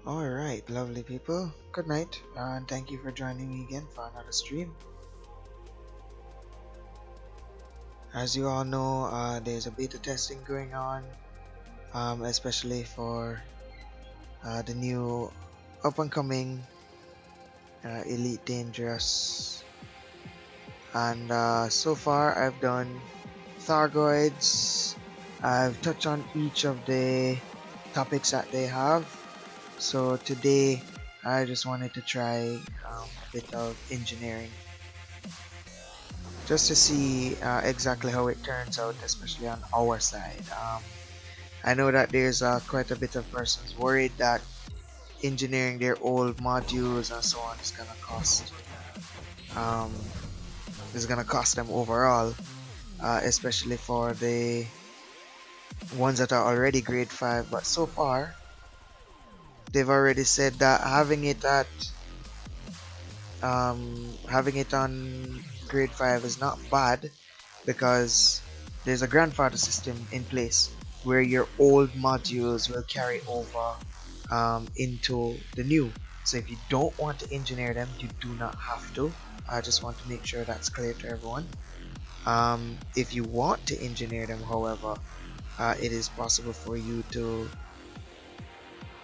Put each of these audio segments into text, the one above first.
Alright, lovely people. Good night, and thank you for joining me again for another stream. As you all know, there's a beta testing going on, especially for the new up-and-coming Elite Dangerous. And so far, I've done Thargoids. I've touched on each of the topics that they have. So today, I just wanted to try a bit of engineering, just to see exactly how it turns out, especially on our side. I know that there's quite a bit of persons worried that engineering their old modules and so on um, is gonna cost them overall, especially for the ones that are already grade 5. But so far, they've already said that having it on grade 5 is not bad, because there's a grandfather system in place where your old modules will carry over into the new. So if you don't want to engineer them, you do not have to. I just want to make sure that's clear to everyone. If you want to engineer them, however, it is possible for you to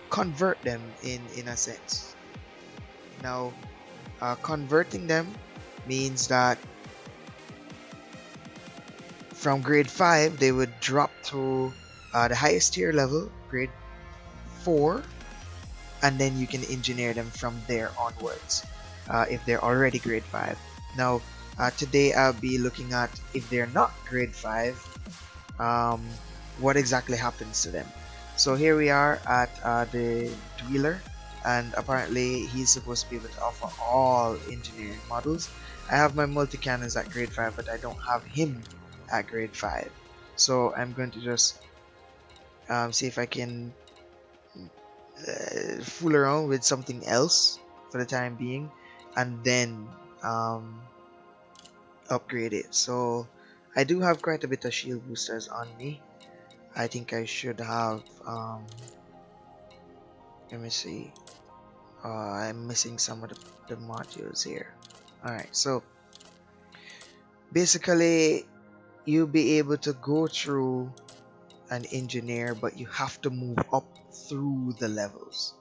convert them in a sense. Now, converting them means that from grade 5 they would drop to the highest tier level, grade 4, and then you can engineer them from there onwards if they're already grade 5. Now, today I'll be looking at, if they're not grade 5, what exactly happens to them. So here we are at the Dweller, and apparently he's supposed to be able to offer all engineering models. I have my multi-cannons at grade 5, but I don't have him at grade 5. So I'm going to just see if I can fool around with something else for the time being, and then upgrade it. So I do have quite a bit of shield boosters on me. I think I should have let me see. I'm missing some of the modules here. Alright, so basically you'll be able to go through an engineer, but you have to move up through the levels.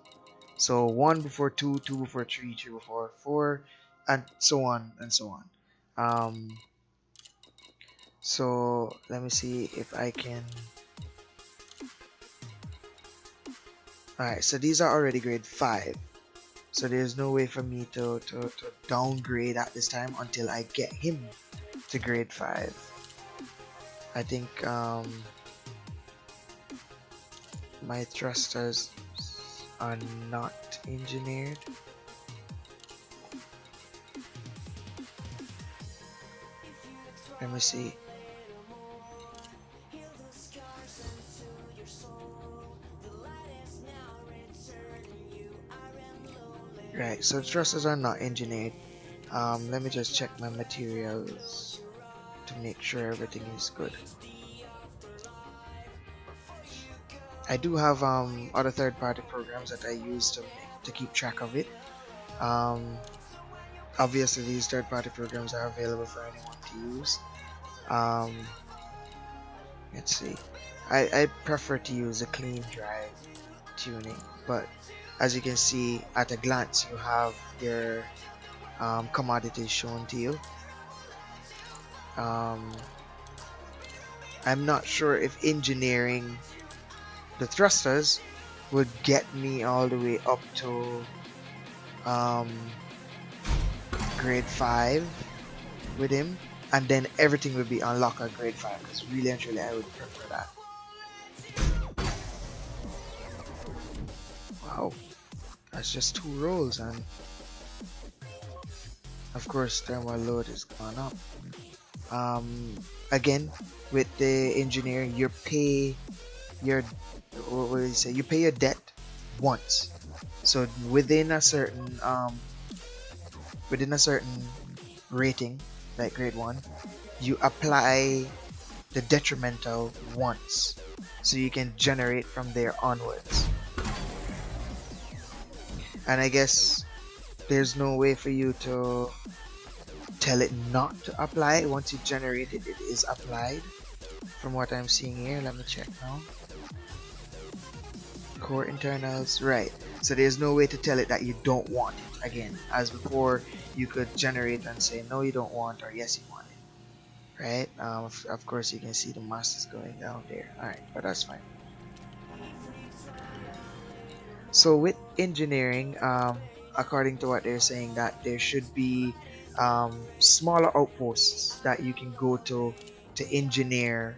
So 1 before 2, 2 before 3, 3 before 4, and so on and so on. So let me see if I can. Alright, so these are already grade 5. So there's no way for me to downgrade at this time until I get him to grade 5. I think my thrusters are not engineered. Let me see. Right, so thrusters are not engineered. Let me just check my materials to make sure everything is good. I do have other third-party programs that I use to keep track of it. Obviously these third-party programs are available for anyone to use. Let's see. I prefer to use a clean drive tuning, but as you can see at a glance, you have your commodities shown to you. I'm not sure if engineering the thrusters would get me all the way up to grade 5 with him, and then everything would be unlocked at grade 5, because really and truly I would prefer that. Wow, that's just 2 rolls, and of course thermal load is gone up. Again, with the engineering, you pay your debt once. So within a certain rating, like grade 1, you apply the detrimental once, so you can generate from there onwards. And I guess there's no way for you to tell it not to apply. Once you generate it, it is applied. From what I'm seeing here, let me check now. Core internals, right. So there's no way to tell it that you don't want it. Again, as before, you could generate and say no you don't want, or yes you want it. Right? Of course you can see the mask is going down there. Alright, but that's fine. So with engineering, according to what they're saying, that there should be smaller outposts that you can go to engineer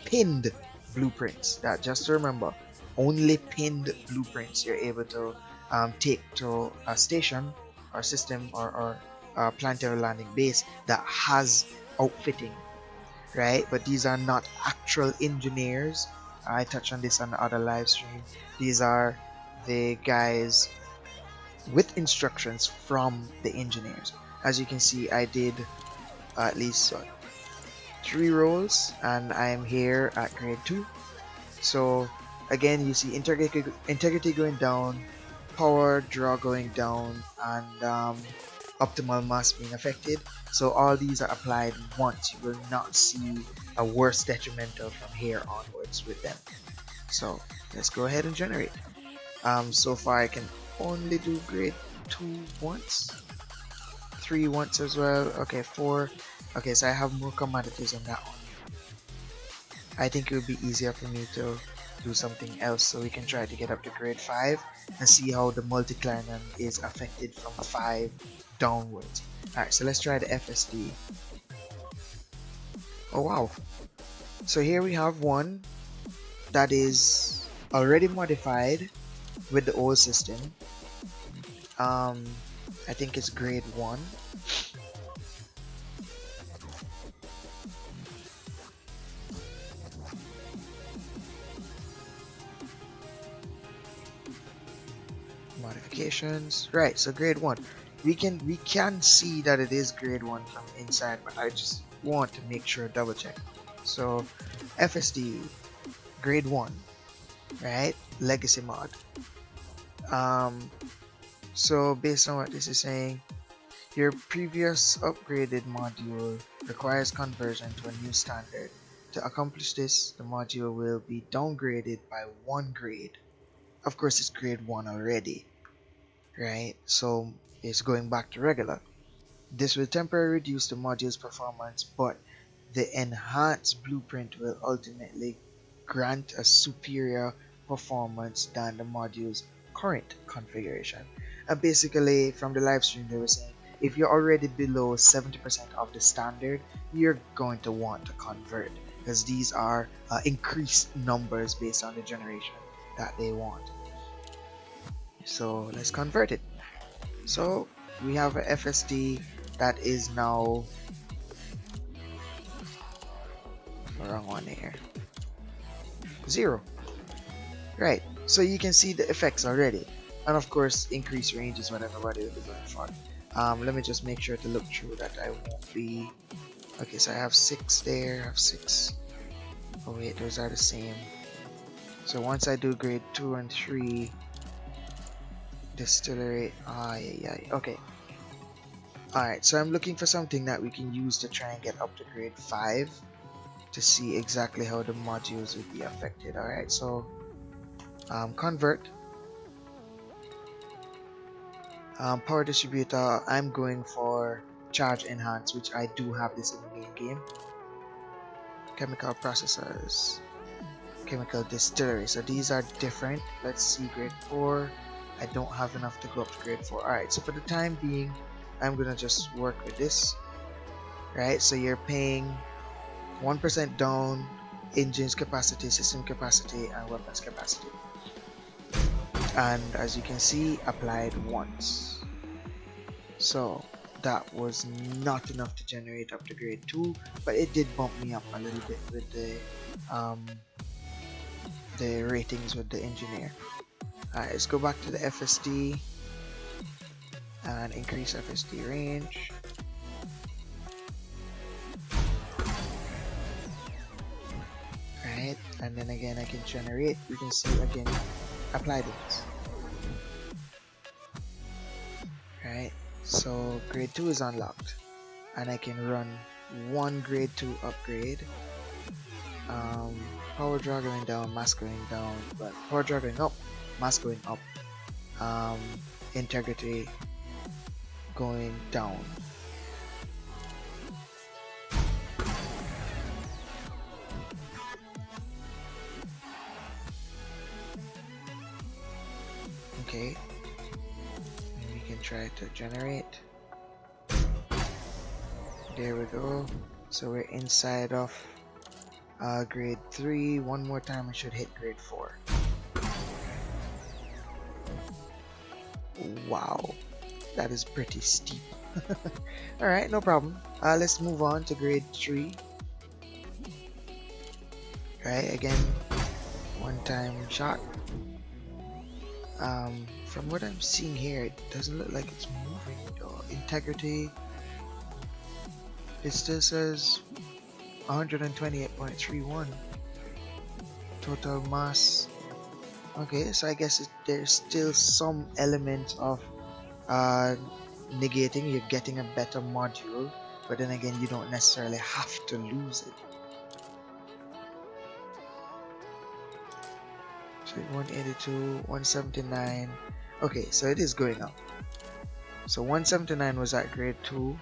pinned blueprints. That, just to remember, only pinned blueprints you're able to take to a station or system or planetary landing base that has outfitting, right? But these are not actual engineers. I touched on this on the other live stream. These are the guys with instructions from the engineers. As you can see, I did at least 3 rolls and I'm here at grade 2. So again, you see integrity going down, power draw going down, and optimal mass being affected. So all these are applied once. You will not see a worse detrimental from here onwards with them. So let's go ahead and generate. So far I can only do grade 2 once, 3 once as well. Okay, 4. Okay, so I have more commodities on that one. I think it would be easier for me to do something else, so we can try to get up to grade 5 and see how the multi-climbing is affected from 5 downwards. Alright, so let's try the FSD. Oh wow. So here we have one that is already modified with the old system. I think it's grade 1. Modifications, right? So grade 1. We can see that it is grade 1 from inside, but I just want to make sure, double check. So FSD grade 1, right? Legacy mod. So based on what this is saying, your previous upgraded module requires conversion to a new standard. To accomplish this, the module will be downgraded by 1 grade. Of course, it's grade 1 already, right? So it's going back to regular. This will temporarily reduce the module's performance, but the enhanced blueprint will ultimately grant a superior performance than the module's current configuration. And basically, from the live stream, they were saying if you're already below 70% of the standard, you're going to want to convert, because these are increased numbers based on the generation that they want. So let's convert it. So we have a FSD that is now wrong one here, 0, right? So you can see the effects already, and of course increased range is what everybody will be going for. Let me just make sure to look through that I won't be. Okay, so I have 6 there, I have 6. Oh wait, those are the same. So once I do grade 2 and 3 distillery, okay. Alright, so I'm looking for something that we can use to try and get up to grade 5 to see exactly how the modules would be affected. Alright, so convert. Power distributor, I'm going for charge enhance, which I do have this in the main game. Chemical processors, chemical distillery, so these are different. Let's see grade 4. I don't have enough to go up to grade 4. Alright, so for the time being, I'm gonna just work with this. Right, so you're paying 1% down, engines capacity, system capacity, and weapons capacity. And as you can see, applied once. So that was not enough to generate up to grade 2, but it did bump me up a little bit with the ratings with the engineer. Alright, let's go back to the FSD and increase FSD range. Right, and then again I can generate. You can see again, apply this. Alright, so grade 2 is unlocked, and I can run one grade 2 upgrade. Um, Power draw going down, mass going down, but power draw going up, mass going up, um, integrity going down. Okay, and we can try to generate. There we go. So we're inside of grade 3. One more time we should hit grade 4. Wow, that is pretty steep. Alright, no problem. Let's move on to grade 3. Right, again, one time shot. From what I'm seeing here, it doesn't look like it's moving though. Integrity, it still says 128.31 total mass. Okay, so I guess there's still some element of negating. You're getting a better module, but then again, you don't necessarily have to lose it. So 182, 179. Okay, so it is going up. So 179 was at grade 2,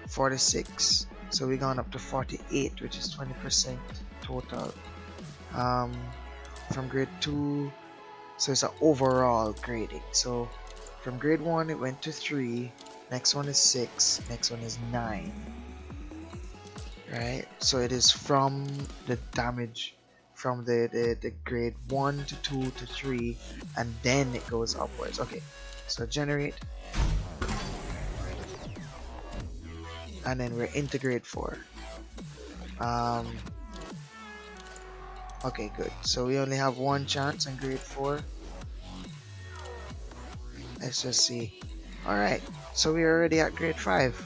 46. So we gone up to 48, which is 20% total. From grade 2, so it's an overall grading. So from grade 1 it went to 3, next one is 6, next one is 9. Right? So it is from the damage from the grade 1 to 2 to 3, and then it goes upwards. Okay, so generate, and then we're into grade 4. Okay, good. So we only have one chance in grade 4. Let's just see. Alright, so we're already at grade 5.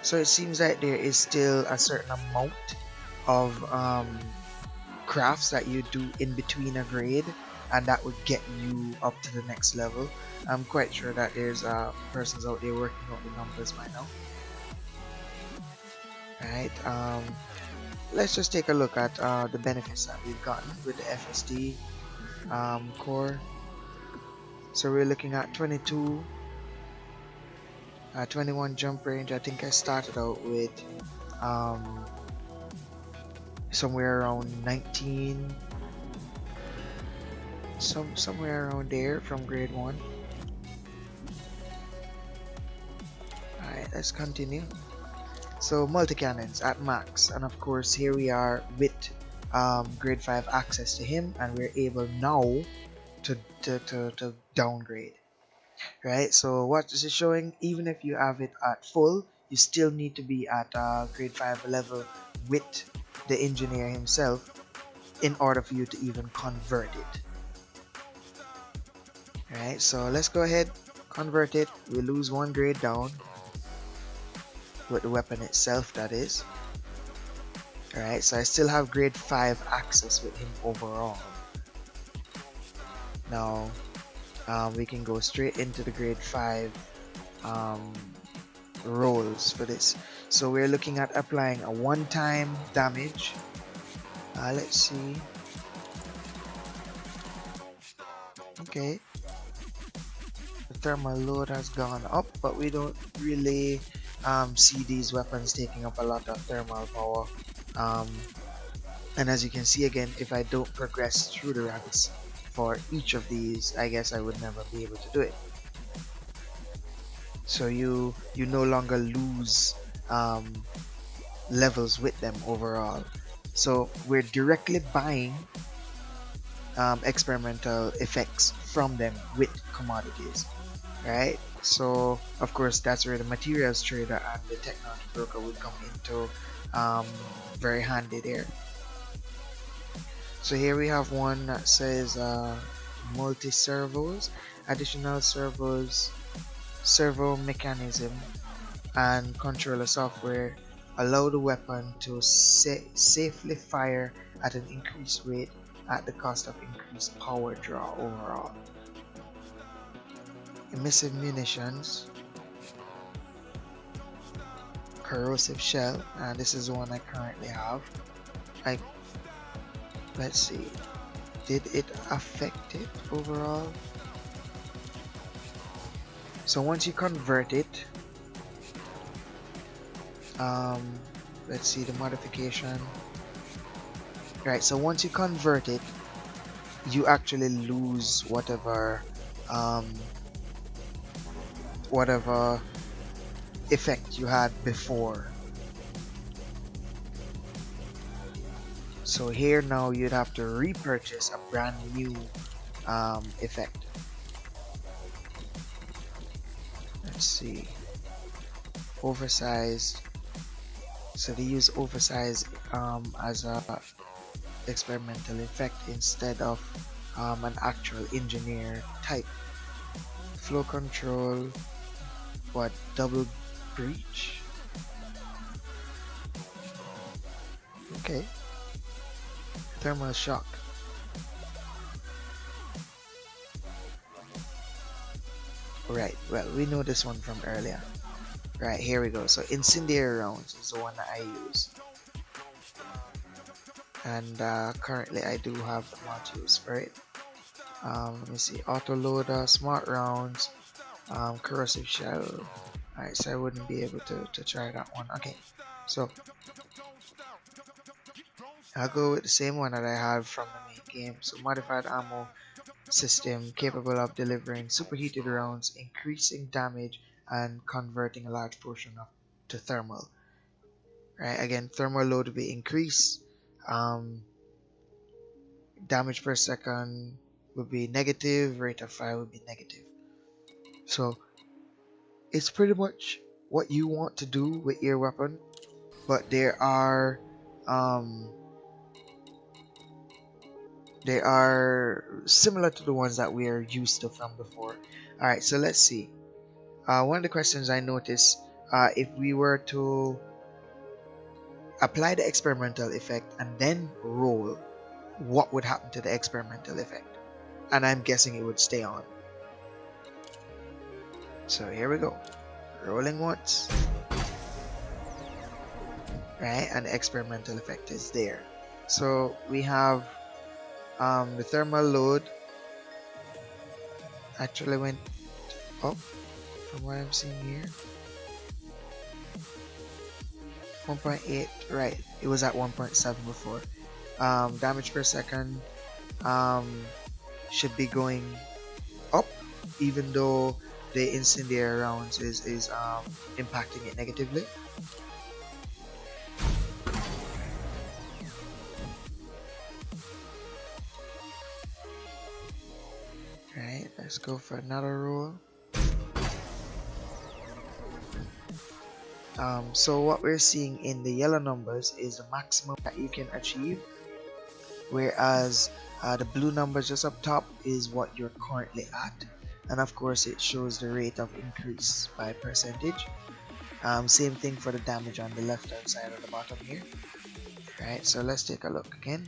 So it seems like there is still a certain amount of crafts that you do in between a grade, and that would get you up to the next level. I'm quite sure that there's persons out there working out the numbers by now. Right, let's just take a look at the benefits that we've gotten with the FSD core. So we're looking at 22, 21 jump range. I think I started out with somewhere around 19, somewhere around there from grade 1. Alright, let's continue. So multi-cannons at max, and of course here we are with grade 5 access to him, and we're able now to downgrade. Right, so what is it showing? Even if you have it at full, you still need to be at grade 5 level with the engineer himself in order for you to even convert it. Right, so let's go ahead, convert it. We lose one grade down with the weapon itself, that is. Alright, so I still have grade 5 access with him overall. Now we can go straight into the grade 5 rolls for this. So we're looking at applying a one-time damage. Let's see. Okay, the thermal load has gone up, but we don't really see these weapons taking up a lot of thermal power. And as you can see again, if I don't progress through the ranks for each of these, I guess I would never be able to do it. So you no longer lose levels with them overall. So we're directly buying experimental effects from them with commodities, right? So of course that's where the materials trader and the technology broker would come into very handy there. So here we have one that says multi-servos, additional servos, servo mechanism, and controller software allow the weapon to safely fire at an increased rate at the cost of increased power draw overall. Emissive munitions, corrosive shell, and this is the one I currently have. Let's see, did it affect it overall? So once you convert it, let's see the modification. Right, so once you convert it, you actually lose whatever whatever effect you had before. So here now you'd have to repurchase a brand new effect. Let's see, oversized. So they use oversized as a experimental effect instead of an actual engineer type. Flow control, what, double breach? Okay. Thermal shock. Right, well, we know this one from earlier. Right, here we go. So incendiary rounds is the one that I use. And currently I do have the modules for it. Let me see, auto loader, smart rounds, corrosive shell. Alright, so I wouldn't be able to try that one. Okay, so I'll go with the same one that I have from the main game. So modified ammo system capable of delivering superheated rounds, increasing damage and converting a large portion of to thermal. Right, again, thermal load will be increased. Damage per second would be negative, rate of fire would be negative. So it's pretty much what you want to do with your weapon, but they are similar to the ones that we are used to from before. Alright, so let's see. One of the questions I noticed, if we were to apply the experimental effect and then roll, what would happen to the experimental effect? And I'm guessing it would stay on. So here we go. Rolling once. Right, and the experimental effect is there. So we have the thermal load actually went up from what I'm seeing here. 1.8, right, it was at 1.7 before. Damage per second should be going up, even though the incendiary rounds is impacting it negatively. Right, let's go for another roll. So what we're seeing in the yellow numbers is the maximum that you can achieve, whereas the blue numbers just up top is what you're currently at, and of course it shows the rate of increase by percentage. Same thing for the damage on the left hand side of the bottom here. Right, so let's take a look again.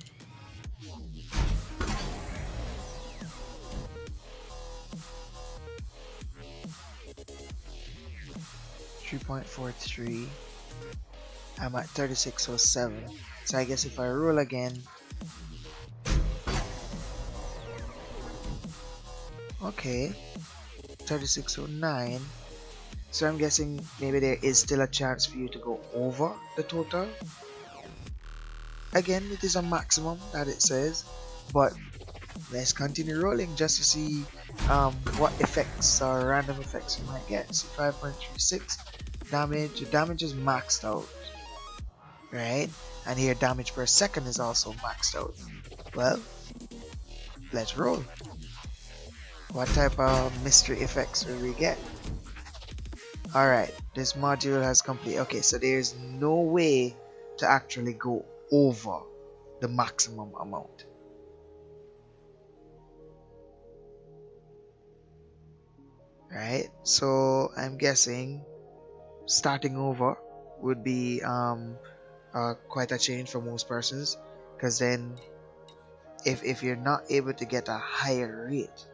.43. I'm at 3607. So I guess if I roll again, okay, 3609. So I'm guessing maybe there is still a chance for you to go over the total. Again, it is a maximum that it says, but let's continue rolling just to see what effects or random effects you might get. So 5.36 damage. The damage is maxed out, right? And here damage per second is also maxed out. Well, let's roll. What type of mystery effects will we get? Alright, this module has complete. Okay, so there's no way to actually go over the maximum amount. Right, so I'm guessing starting over would be quite a change for most persons, because then if you're not able to get a higher rate.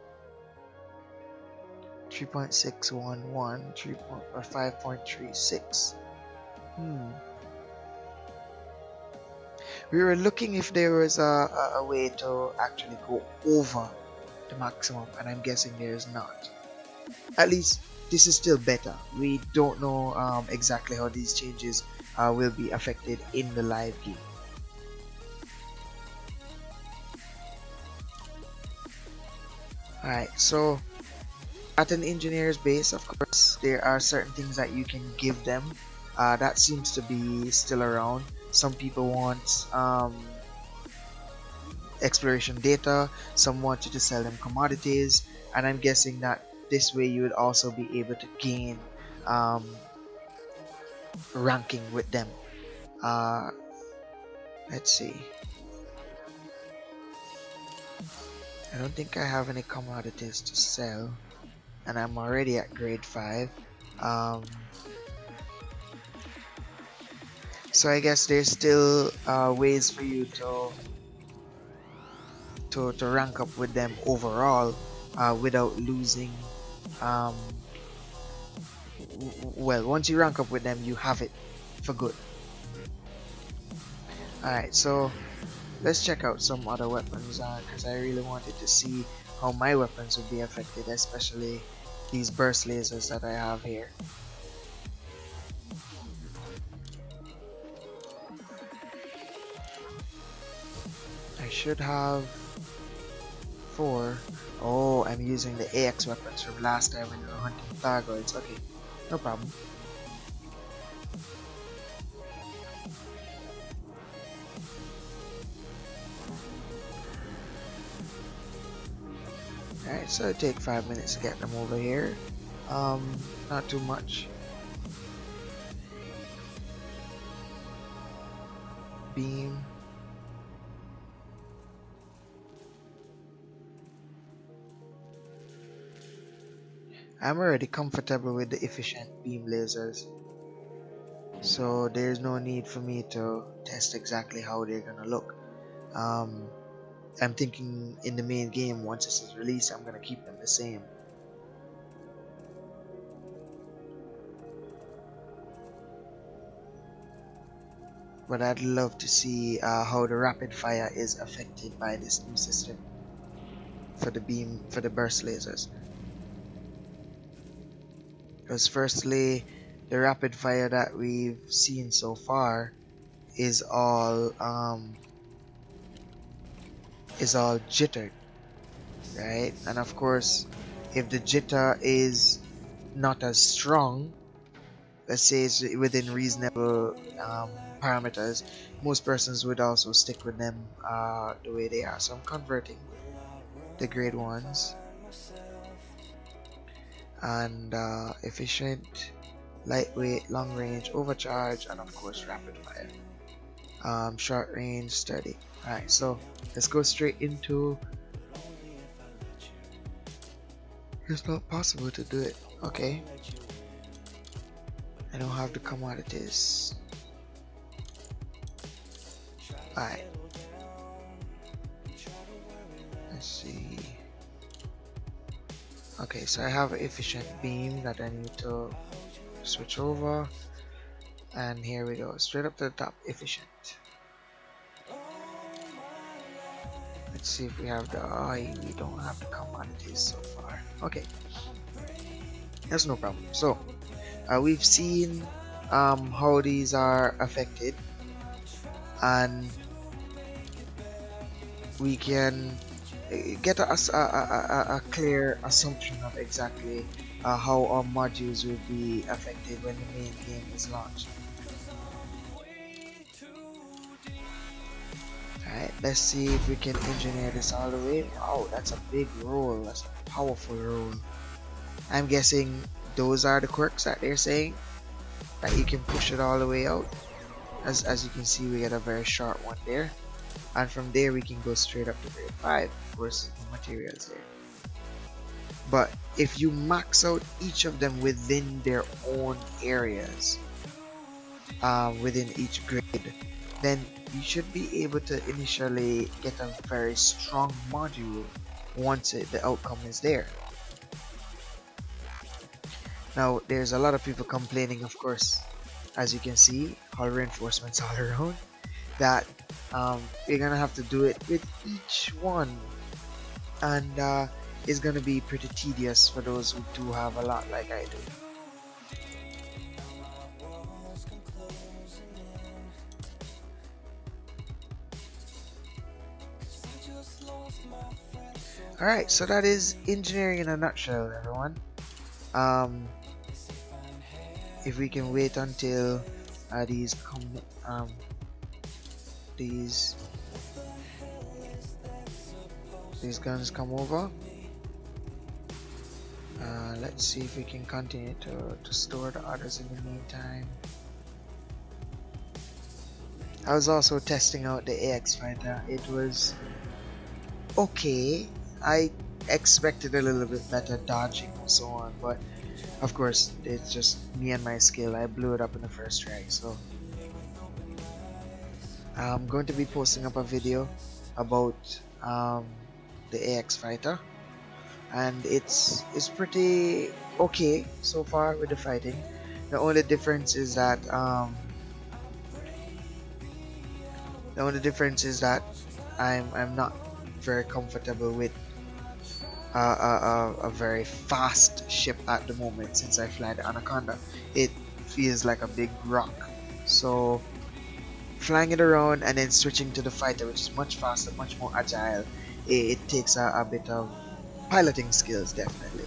3.611, 3 or 5.36. We were looking if there was a way to actually go over the maximum, and I'm guessing there is not. At least this is still better. We don't know exactly how these changes will be affected in the live game. Alright, so at an engineer's base, of course, there are certain things that you can give them. That seems to be still around. Some people want exploration data, some want you to sell them commodities, and I'm guessing that this way you would also be able to gain ranking with them. Let's see. I don't think I have any commodities to sell, and I'm already at grade 5. So I guess there's still ways for you to rank up with them overall without losing. Well, once you rank up with them, you have it for good. Alright, so let's check out some other weapons because I really wanted to see how my weapons would be affected, especially these burst lasers that I have here. I should have 4. Oh, I'm using the AX weapons from last time when we were hunting Thargoids. Okay, no problem. Alright, so it'll take 5 minutes to get them over here. Not too much. Beam. I'm already comfortable with the efficient beam lasers, so there's no need for me to test exactly how they're gonna look. I'm thinking in the main game, once this is released, I'm gonna keep them the same. But I'd love to see how the rapid fire is affected by this new system for the burst lasers. Because firstly, the rapid fire that we've seen so far is all jittered, right? And of course, if the jitter is not as strong, let's say it's within reasonable parameters, most persons would also stick with them the way they are. So I'm converting the grade 1s. And efficient, lightweight, long range, overcharge, and of course rapid fire. Short range, steady. Alright, so let's go straight into. It's not possible to do it. Okay, I don't have the commodities. Alright, let's see. Okay, so I have an efficient beam that I need to switch over, and here we go, straight up to the top, efficient. Let's see if we have the we don't have the commodities so far. Okay, that's no problem. So we've seen how these are affected, and we can get a clear assumption of exactly how our modules will be affected when the main game is launched. Alright, let's see if we can engineer this all the way. Oh, that's a big roll. That's a powerful roll. I'm guessing those are the quirks that they're saying, that you can push it all the way out. As you can see, we get a very short one there. And from there we can go straight up to grade 5. Of course, the materials there. But if you max out each of them within their own areas, within each grade, then you should be able to initially get a very strong module once the outcome is there. Now, there's a lot of people complaining, of course, as you can see, hull reinforcements all around, that you're gonna have to do it with each one, and it's gonna be pretty tedious for those who do have a lot like I do. Alright, so that is engineering in a nutshell, everyone. If we can wait until these guns come over, let's see if we can continue to store the others in the meantime. I was also testing out the AX fighter. It was okay. I expected a little bit better dodging and so on, but of course it's just me and my skill. I blew it up in the first try. So I'm going to be posting up a video about the AX fighter, and it's pretty okay so far with the fighting. The only difference is that I'm not very comfortable with a very fast ship at the moment. Since I fly the Anaconda, it feels like a big rock, so flying it around and then switching to the fighter, which is much faster, much more agile, it takes a bit of piloting skills, definitely.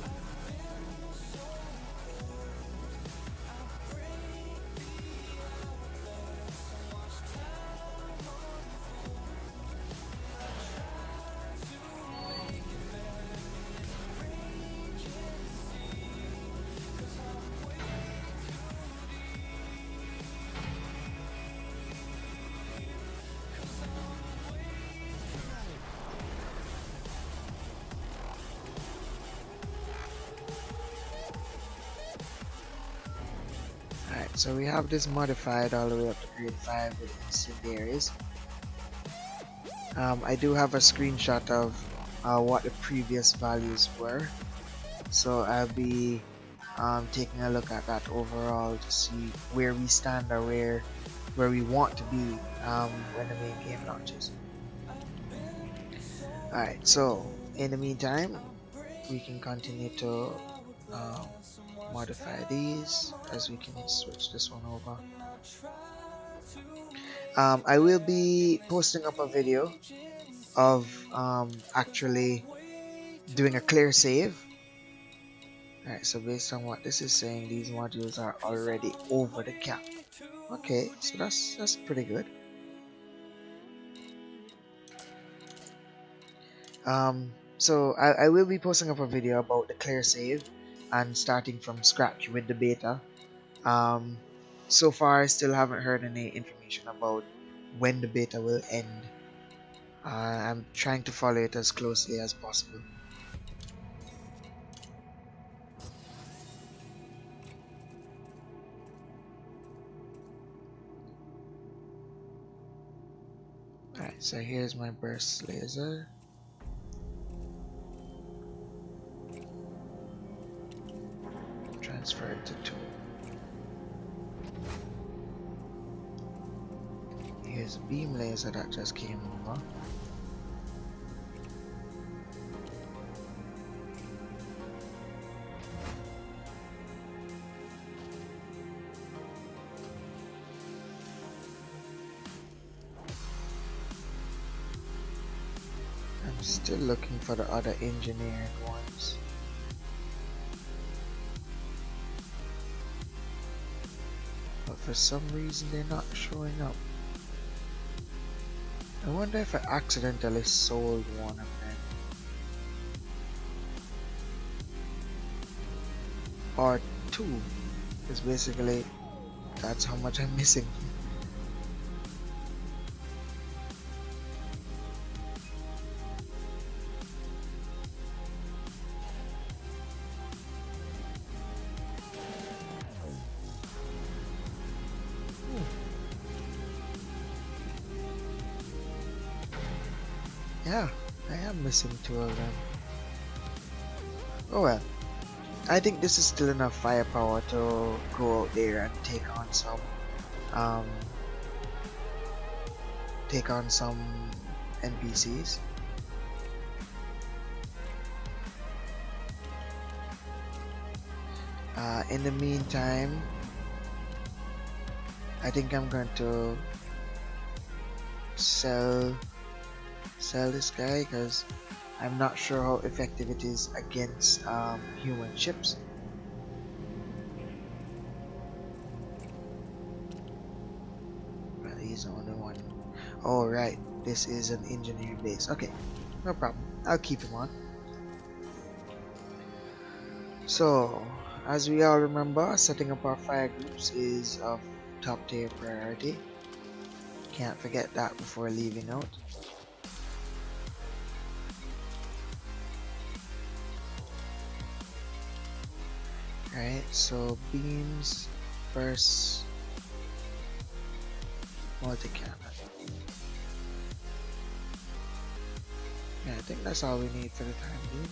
Alright, so we have this modified all the way up to grade 5 with incendiaries. I do have a screenshot of what the previous values were, so I'll be taking a look at that overall to see where we stand or where we want to be when the main game launches. Alright, so in the meantime, we can continue to modify these as we can switch this one over. I will be posting up a video of actually doing a clear save. Alright, so based on what this is saying, these modules are already over the cap. Okay, so that's pretty good. So I will be posting up a video about the clear save and starting from scratch with the beta. So far I still haven't heard any information about when the beta will end. I'm trying to follow it as closely as possible. Alright, so here's my burst laser. Transfer it to 2. Here's a beam laser that just came over. I'm still looking for the other engineered ones. But for some reason they're not showing up. I wonder if I accidentally sold one of them. Or 2. Because basically that's how much I'm missing. Yeah, I am missing two of them. Oh well. I think this is still enough firepower to go out there and um take on some NPCs. In the meantime, I think I'm going to sell this guy because I'm not sure how effective it is against human ships. Well, he's the only one. Oh right, this is an engineer base. Okay, no problem. I'll keep him on. So, as we all remember, setting up our fire groups is of top tier priority. Can't forget that before leaving out. Right, so beams first, multi-cannon. Yeah, I think that's all we need for the time being.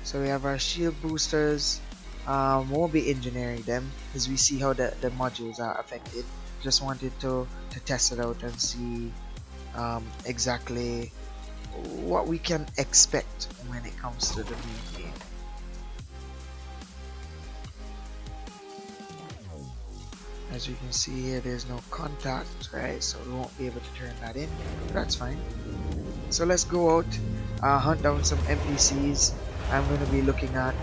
So we have our shield boosters. Won't be engineering them as we see how the modules are affected. Just wanted to test it out and see exactly what we can expect when it comes to the main game. As you can see here, there's no contact, right? So we won't be able to turn that in. But that's fine. So let's go out, hunt down some NPCs. I'm going to be looking at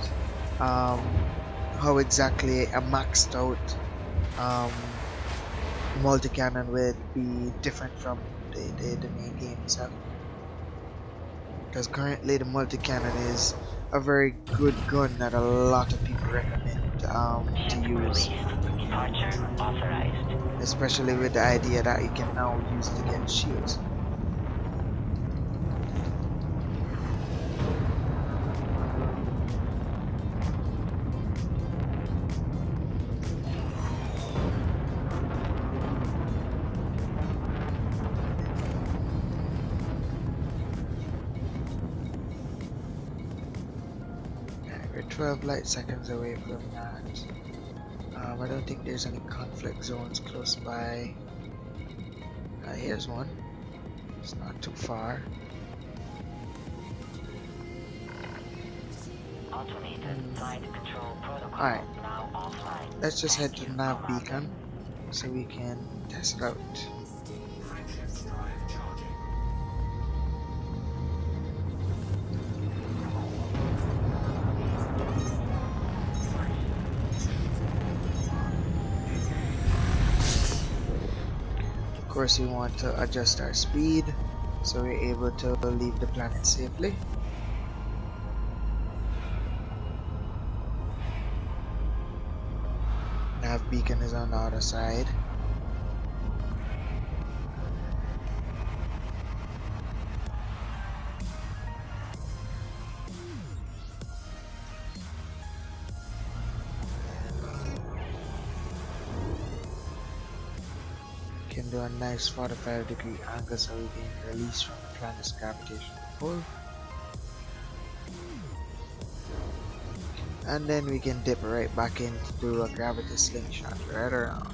how exactly a maxed out multi-cannon would be different from the main game itself. Because currently the multi-cannon is a very good gun that a lot of people recommend to use. Departure authorized. Especially with the idea that you can now use it against shields. We're 12 light seconds away from that. I don't think there's any conflict zones close by. Here's one. It's not too far. Automated flight control protocol Alright, now offline. let's just head Thank to you, Nav Commander. Beacon so we can test it out. Of course, we want to adjust our speed so we're able to leave the planet safely. Nav Beacon is on the other side. Can do a nice 45-degree angle so we can release from the planet's gravitational pull. And then we can dip right back in to do a gravity slingshot right around.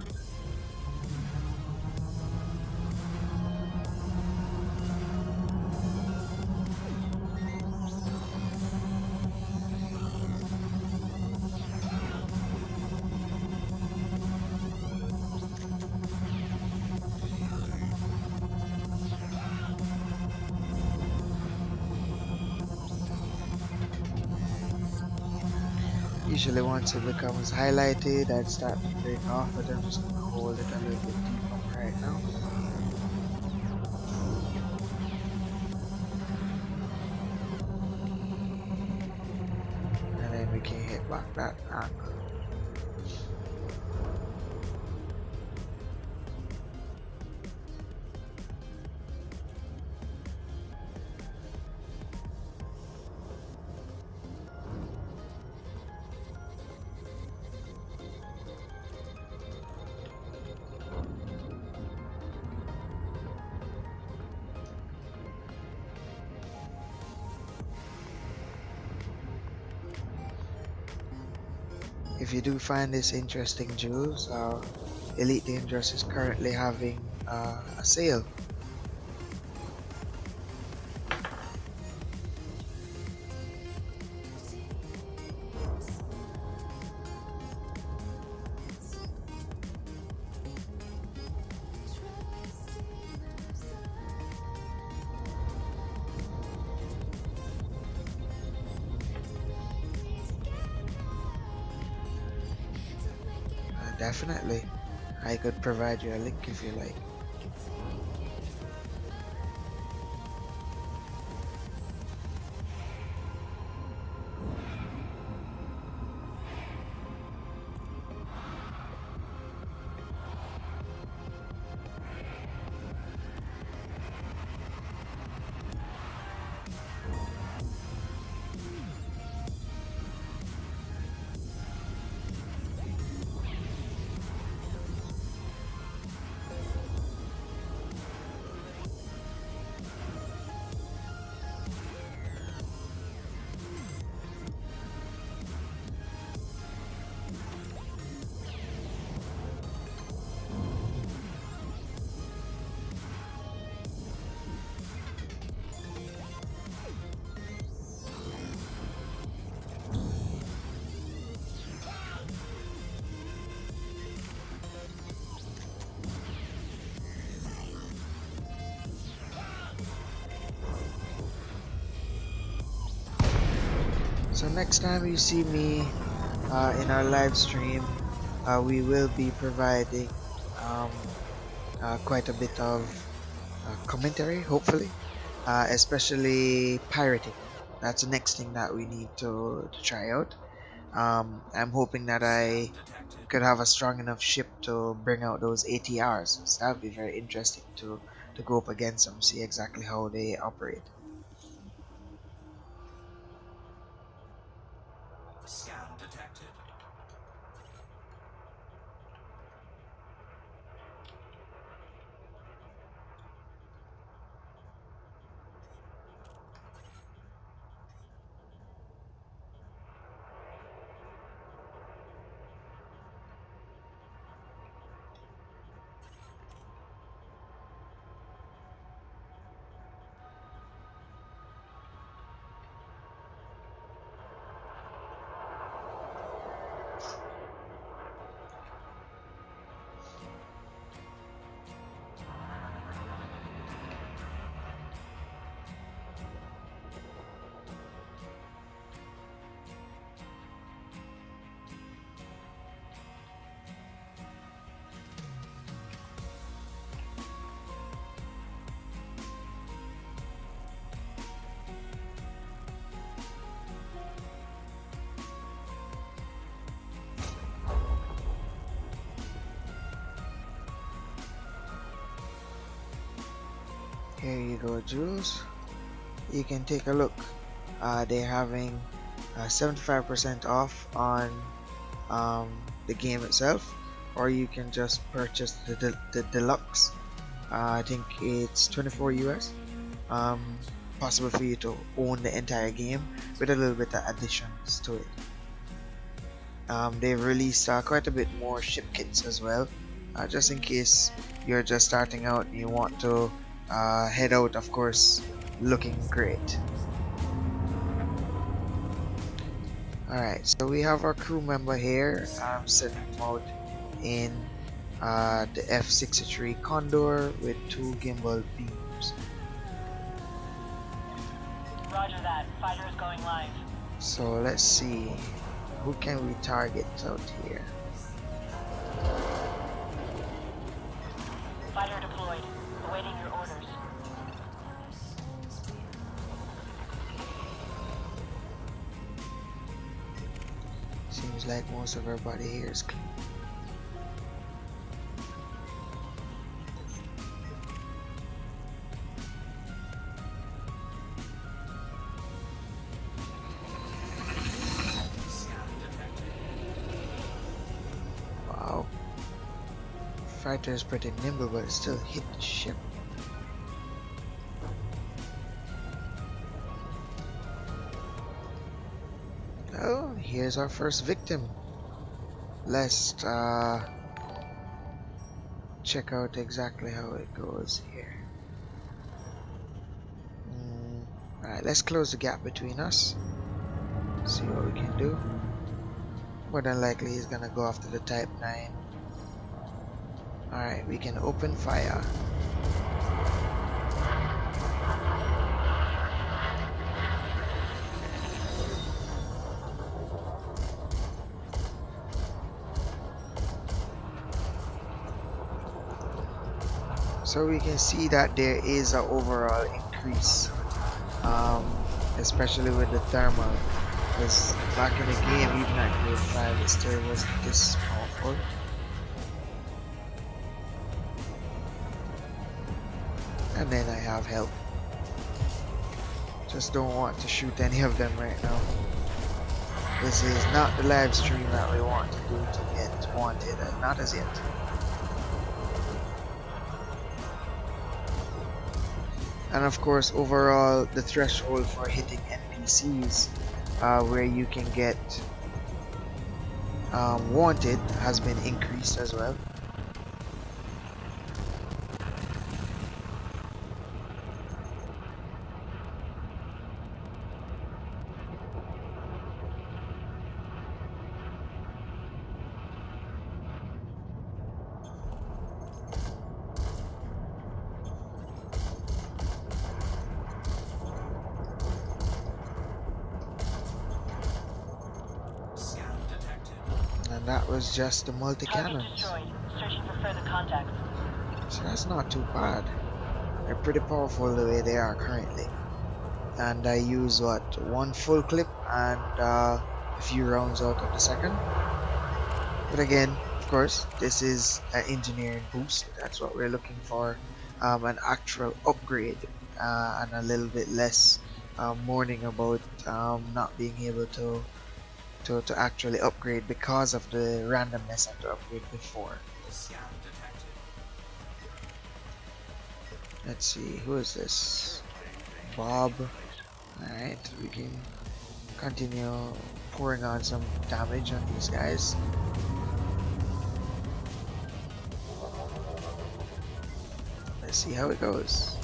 Usually once it becomes highlighted, I'd start to break off, but I'm just going to hold it a little bit deeper right now. And then we can hit back that angle. If you do find this interesting, Jules, Elite Dangerous is currently having a sale. Definitely. I could provide you a link if you like. So next time you see me in our live stream, we will be providing um, quite a bit of commentary, hopefully, especially pirating. That's the next thing that we need to try out. I'm hoping that I could have a strong enough ship to bring out those ATRs. So that would be very interesting to go up against them, see exactly how they operate. Scan detected. Here you go, Jules. You can take a look. They're having 75% off on the game itself, or you can just purchase the deluxe. I think it's 24 US. Um, Possible for you to own the entire game with a little bit of additions to it. They've released quite a bit more ship kits as well, just in case you're just starting out and you want to head out, of course, looking great. Alright, so we have our crew member here. I'm setting him out in the F-63 Condor with 2 gimbal beams. Roger that. Fighter is going live. So let's see, who can we target out here? Fighter deployed. Awaiting your orders. Seems like most of everybody here is clean. Wow. Fighter is pretty nimble, but it still hit the ship. Oh, here's our first victim. let's check out exactly how it goes here. Alright, let's close the gap between us. See what we can do. More than likely he's gonna go after the Type 9. Alright, we can open fire. So we can see that there is an overall increase, especially with the thermal, because back in the game, even at grade 5, it still wasn't this powerful. And then I have help. Just don't want to shoot any of them right now. This is not the live stream that we want to do to get wanted, not as yet. And of course, overall, the threshold for hitting NPCs, where you can get wanted, has been increased as well. And that was just the multi-cannons. Destroyed. Searching for further contacts. So that's not too bad. They're pretty powerful the way they are currently. And I use what, one full clip and a few rounds out of the second. But again, of course, this is an engineering boost. That's what we're looking for. An actual upgrade, and a little bit less mourning about not being able to actually upgrade because of the randomness of the upgrade before. Let's see, who is this? Bob. Alright, we can continue pouring on some damage on these guys. Let's see how it goes.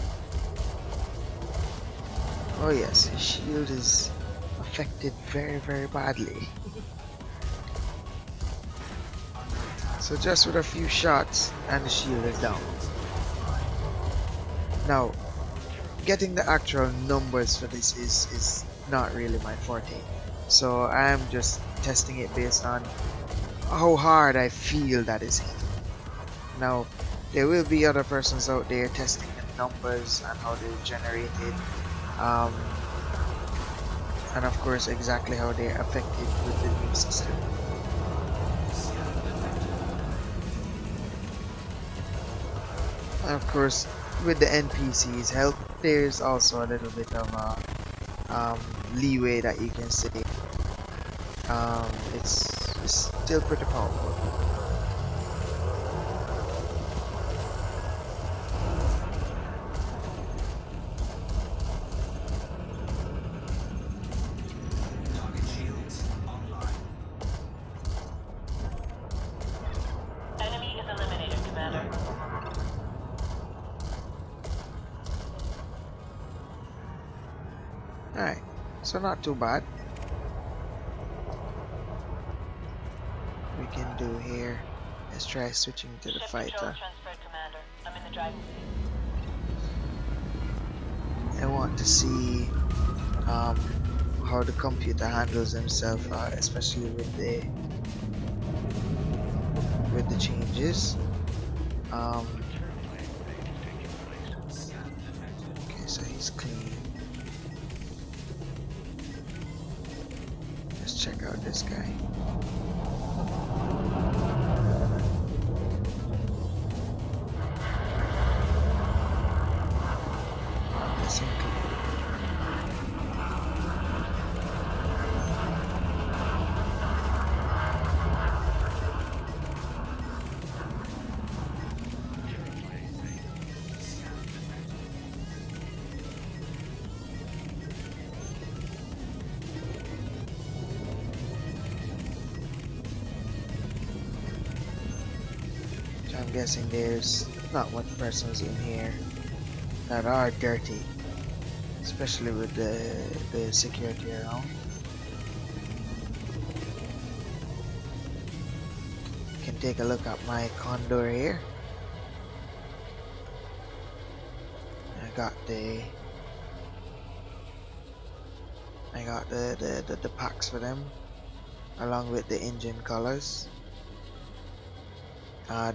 Oh yes, his shield is affected very, very badly. So just with a few shots and the shield is down. Now, getting the actual numbers for this is not really my forte. So I'm just testing it based on how hard I feel that is hitting. Now, there will be other persons out there testing the numbers and how they're generated. And of course exactly how they're affected with the new system. And of course with the NPCs help, there's also a little bit of leeway that you can say. It's still pretty powerful. Alright, so not too bad. We can do here. Let's try switching to the fighter. I'm in the driving seat. I want to see how the computer handles himself, especially with the changes. Okay, so he's clean. Let's check out this guy. That's included. I'm guessing there's not much persons in here that are dirty, especially with the security around. You can take a look at my condor here. I got the packs for them along with the engine colors.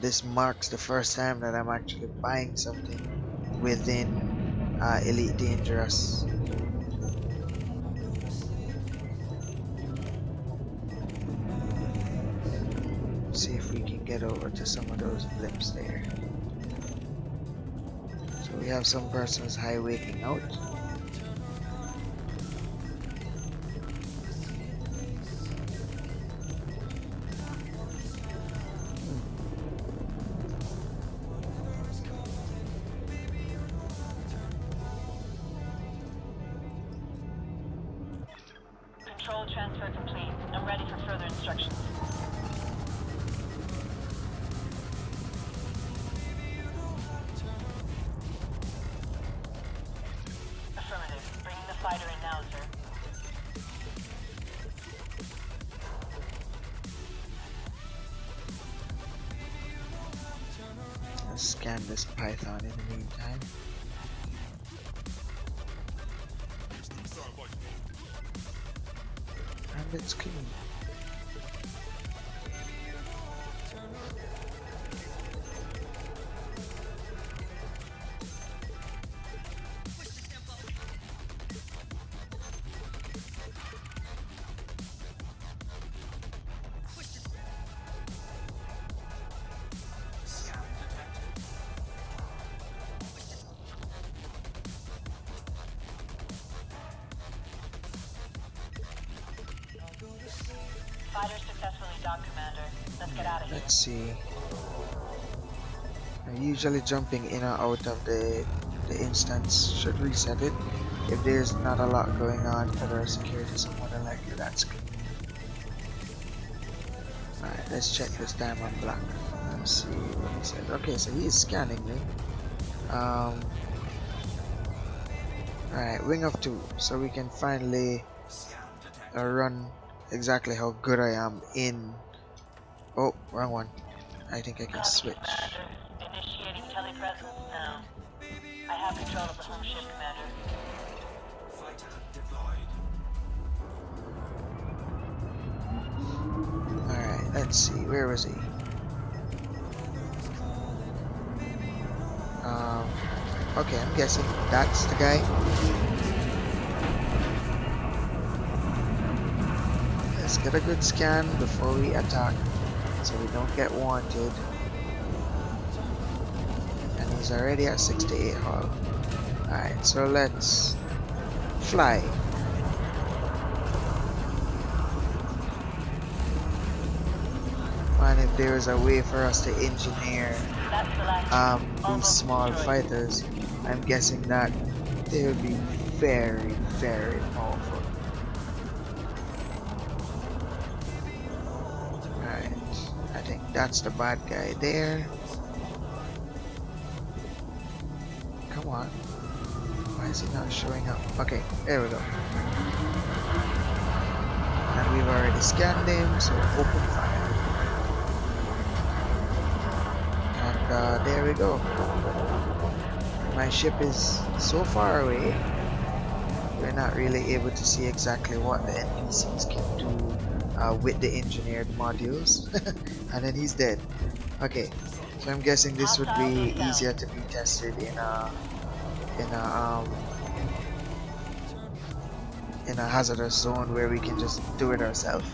This marks the first time that I'm actually buying something within Elite Dangerous. See if we can get over to some of those blimps there. So we have some persons highwaying out. Control transfer complete. I'm ready for further instructions. Affirmative. Bringing the fighter in now, sir. Let's scan this python in the meantime. And it's clean. Scan detected. Fighter successfully docked, Commander. Let's get out of here. Let's see. Usually jumping in or out of the instance should reset it. If there's not a lot going on for our security, so more than likely that's good. Alright, let's check this time on black. Let's see what he said. Okay, so he is scanning me. Alright, wing of 2. So we can finally Scan detected. run exactly how good I am in... Oh, wrong one. I think I can Copy, switch. Commander. Initiating telepresence now. I have control of the home ship, Commander. Fighter deployed. Alright, let's see. Where was he? Okay, I'm guessing that's the guy. Let's get a good scan before we attack so we don't get wanted. And he's already at 68 hull. Alright, so let's fly. And if there is a way for us to engineer That's the last ship. these Almost small destroyed. fighters, I'm guessing that they will be very, very powerful. Alright, I think that's the bad guy there. Come on. Why is he not showing up? Okay, there we go. And we've already scanned him, so open fire. And there we go. My ship is so far away, we're not really able to see exactly what the NPCs can do with the engineered modules. And then he's dead. Okay, so I'm guessing this would be easier to be tested in a hazardous zone where we can just do it ourselves.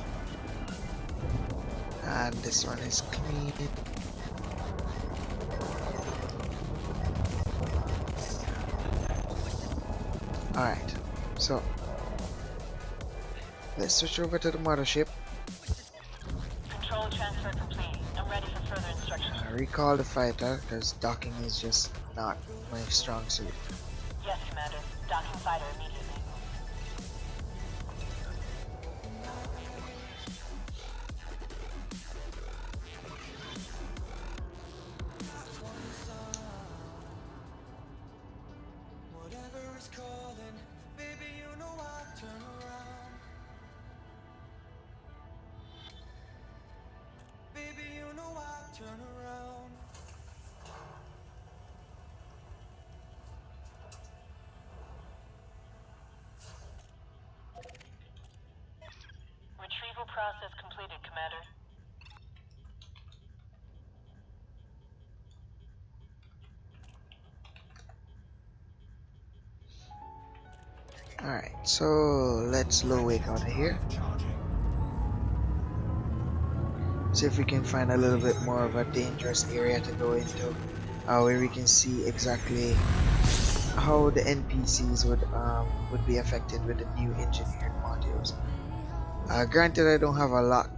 And this one is clean. Alright, so let's switch over to the mothership. Control transfer complete. I'm ready for further instructions. Recall the fighter because docking is just not my strong suit. Yes, Commander. Docking fighter immediately. Retrieval process completed, Commander. Alright, so let's low wake out of here. Charging. See if we can find a little bit more of a dangerous area to go into, where we can see exactly how the NPCs would be affected with the new engineered modules. Granted, I don't have a lot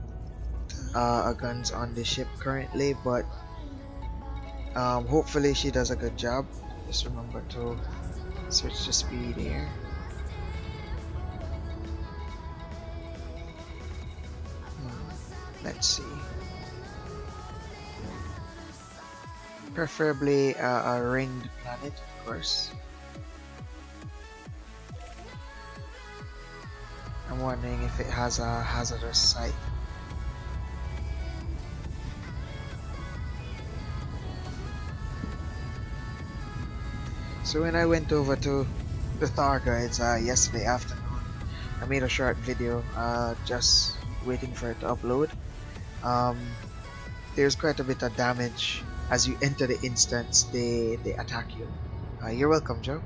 of guns on the ship currently, but hopefully she does a good job. Just remember to switch the speed here. Let's see. Preferably a ringed planet, of course. I'm wondering if it has a hazardous site. So when I went over to the Thar guides yesterday afternoon, I made a short video just waiting for it to upload. There's quite a bit of damage as you enter the instance. They attack you. You're welcome, Joe.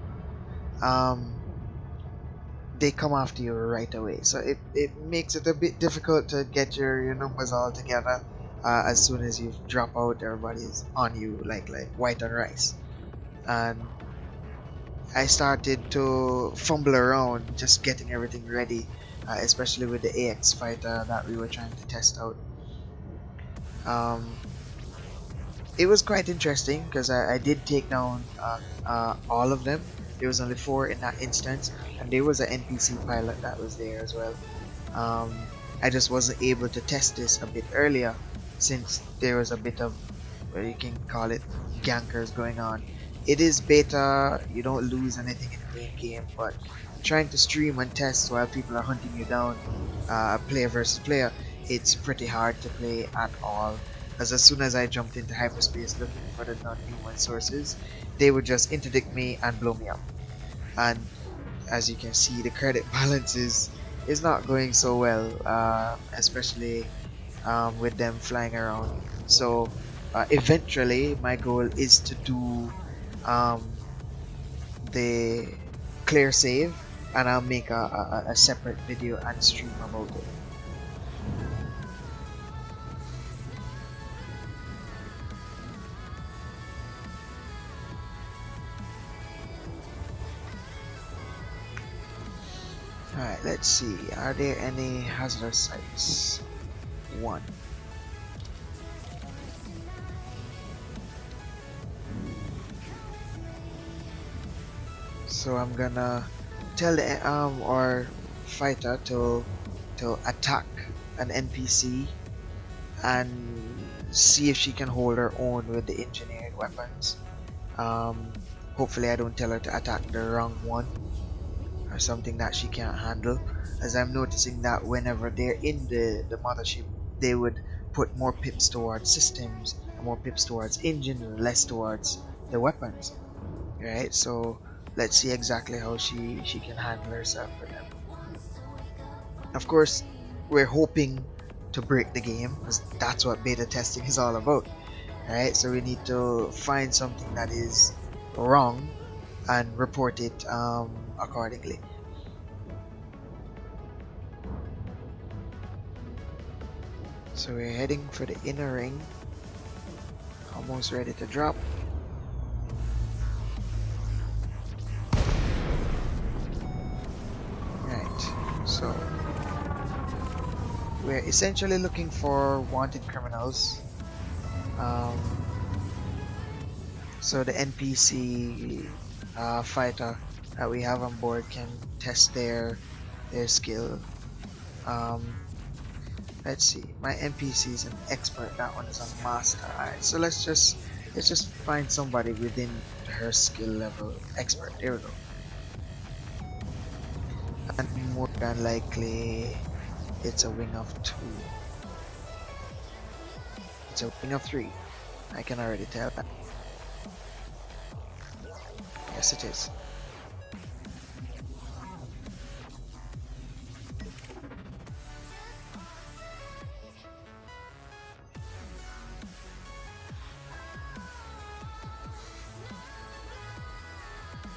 They come after you right away, so it makes it a bit difficult to get your numbers all together. As soon as you drop out, everybody's on you like white on rice. And I started to fumble around just getting everything ready, especially with the AX fighter that we were trying to test out. It was quite interesting because I did take down all of them. There was only 4 in that instance, and there was an NPC pilot that was there as well. I just wasn't able to test this a bit earlier since there was a bit of, what you can call it, gankers going on. It is beta, you don't lose anything in the main game, but trying to stream and test while people are hunting you down, player versus player, it's pretty hard to play at all. Because as soon as I jumped into hyperspace looking for the non-human sources, they would just interdict me and blow me up. And as you can see, the credit balance is not going so well, especially with them flying around. So eventually my goal is to do the clear save, and I'll make a separate video and stream about it. Alright, let's see. Are there any hazardous sites? 1. So I'm gonna tell the or fighter to attack an NPC and see if she can hold her own with the engineered weapons. Hopefully I don't tell her to attack the wrong one or something that she can't handle, as I'm noticing that whenever they're in the mothership, they would put more pips towards systems, more pips towards engine, and less towards the weapons. Right, so let's see exactly how she can handle herself with them. Of course, we're hoping to break the game, because that's what beta testing is all about. Right, so we need to find something that is wrong and report it accordingly. So we're heading for the inner ring, almost ready to drop. Right, so we're essentially looking for wanted criminals. So the NPC fighter that we have on board can test their skill. Let's see, my NPC is an expert, that one is a master. Alright, so let's just find somebody within her skill level. Expert, there we go. And more than likely, it's a wing of 2. It's a wing of 3. I can already tell that. Yes, it is.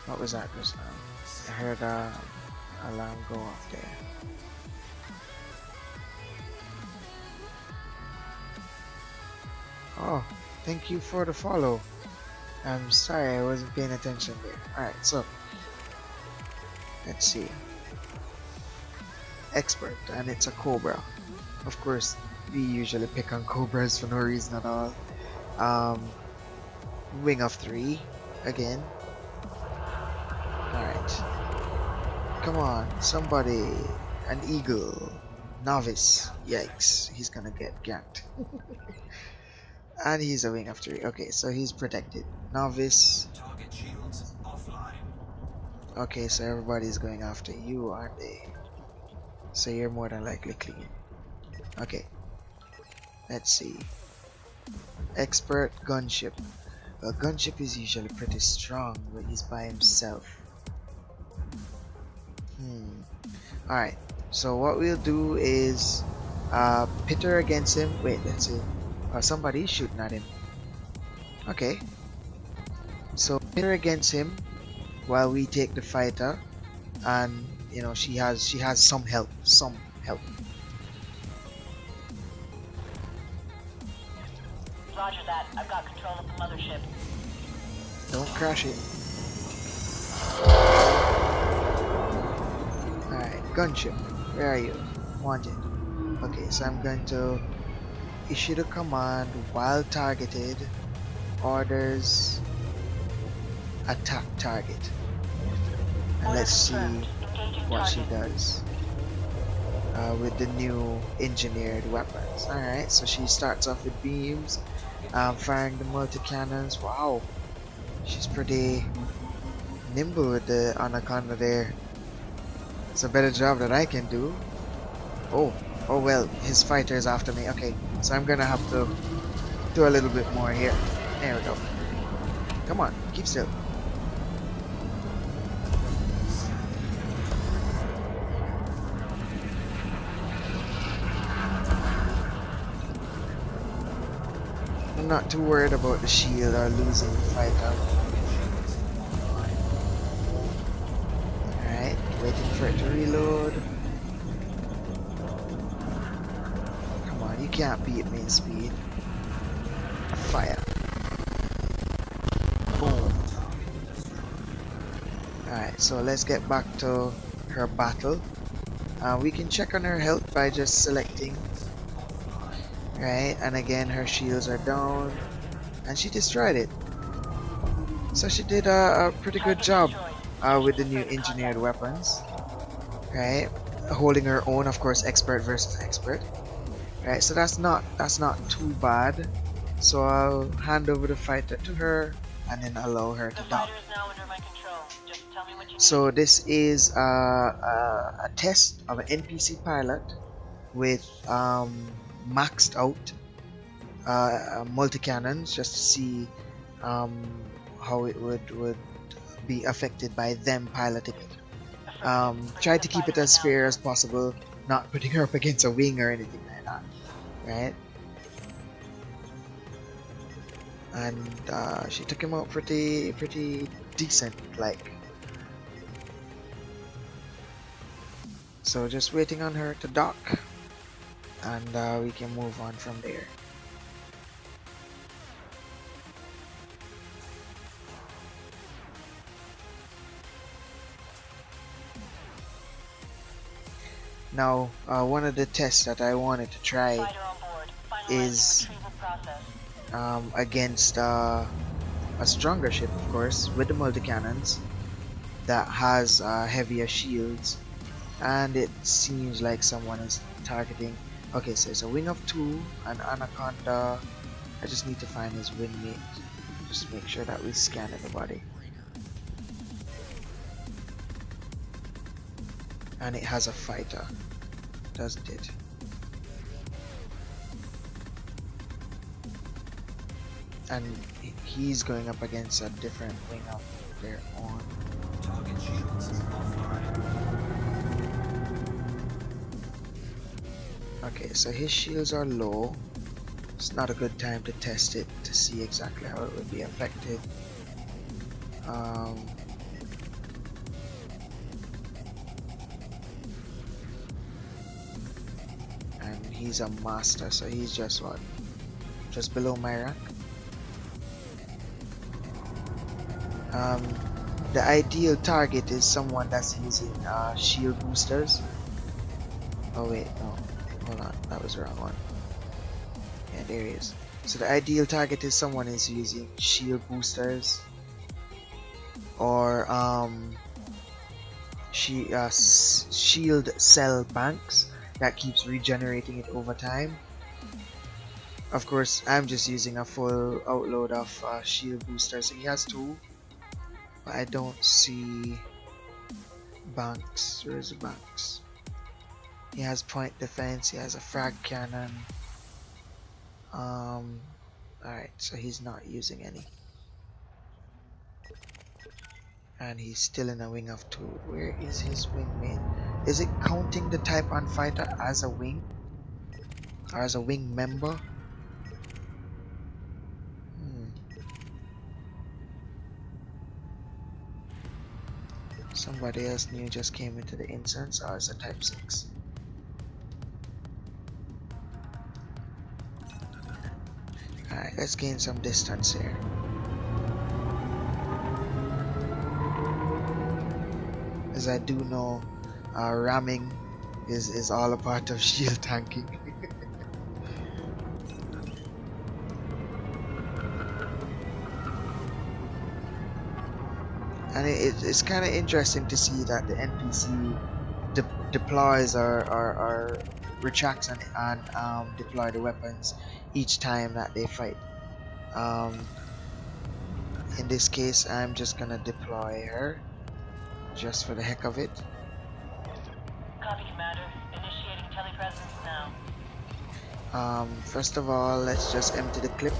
What was that just now? I heard alarm go off there. Oh, thank you for the follow. I'm sorry I wasn't paying attention there. Alright, so let's see. Expert, and it's a Cobra. Of course, we usually pick on Cobras for no reason at all. Wing of 3 again. Alright. Come on, somebody. An eagle. Novice. Yikes, he's gonna get ganked. And he's a wing of 3. Okay, so he's protected. Novice. Target shields offline. Okay, so everybody's going after you, aren't they? So you're more than likely clean. Okay. Let's see. Expert gunship. Well, gunship is usually pretty strong when he's by himself. Alright, so what we'll do is pit her against him. Wait, let's see. Somebody's shooting at him. Okay. So pit her against him while we take the fighter, and you know she has some help. Roger that. I've got control of the mothership. Don't crash it. Alright, gunship. Where are you? Wanted. Okay, so I'm going to issue the command while targeted. Orders attack target. And let's see what she does with the new engineered weapons. Alright, so she starts off with beams, firing the multi-cannons. Wow, she's pretty nimble with the Anaconda there. It's a better job that I can do. Oh well, his fighter is after me. Okay, so I'm gonna have to do a little bit more here. There we go. Come on, keep still. I'm not too worried about the shield or losing the fighter. Alright, waiting for it to reload. Come on, you can't beat me in speed. Fire. Boom. Alright, so let's get back to her battle. We can check on her health by just selecting. Right, and again her shields are down, and she destroyed it. So she did a pretty good job with the new engineered weapons. Right, holding her own, of course, expert versus expert. Right, so that's not too bad. So I'll hand over the fighter to her and then allow her to dock. So this is a test of an NPC pilot with maxed out multi-cannons, just to see how it would be affected by them piloting it. Try to keep it as fair as possible, not putting her up against a wing or anything like that, right? And she took him out pretty decent, like. So just waiting on her to dock, and we can move on from there. Now, one of the tests that I wanted to try is against a stronger ship, of course, with the multi-cannons that has heavier shields, and it seems like someone is targeting. Okay, so it's a wing of 2, an Anaconda. I just need to find his wingmate. Just make sure that we scan everybody. And it has a fighter, doesn't it? And he's going up against a different wing of their own. Target shields offline. Okay, so his shields are low. It's not a good time to test it to see exactly how it would be affected. And he's a master, so he's just what? Just below my rank. The ideal target is someone that's using shield boosters. Oh wait, no, hold on, that was the wrong one. Yeah, there he is. So the ideal target is someone who's using shield boosters or shield cell banks that keeps regenerating it over time. Of course, I'm just using a full outload of shield boosters. He has two, but I don't see banks. Where's the banks? He has point defense. He has a frag cannon. Alright, so he's not using any. And he's still in a wing of 2. Where is his wingmate? Is it counting the Type 1 fighter as a wing? Or as a wing member? Somebody else new just came into the instance, or is a Type 6? Alright, let's gain some distance here. As I do know, ramming is all a part of shield tanking. And it's kind of interesting to see that the NPC deploys or retracts and deploy the weapons each time that they fight. In this case, I'm just gonna deploy her just for the heck of it. Copy, Commander. Initiating telepresence now. First of all, let's just empty the clip.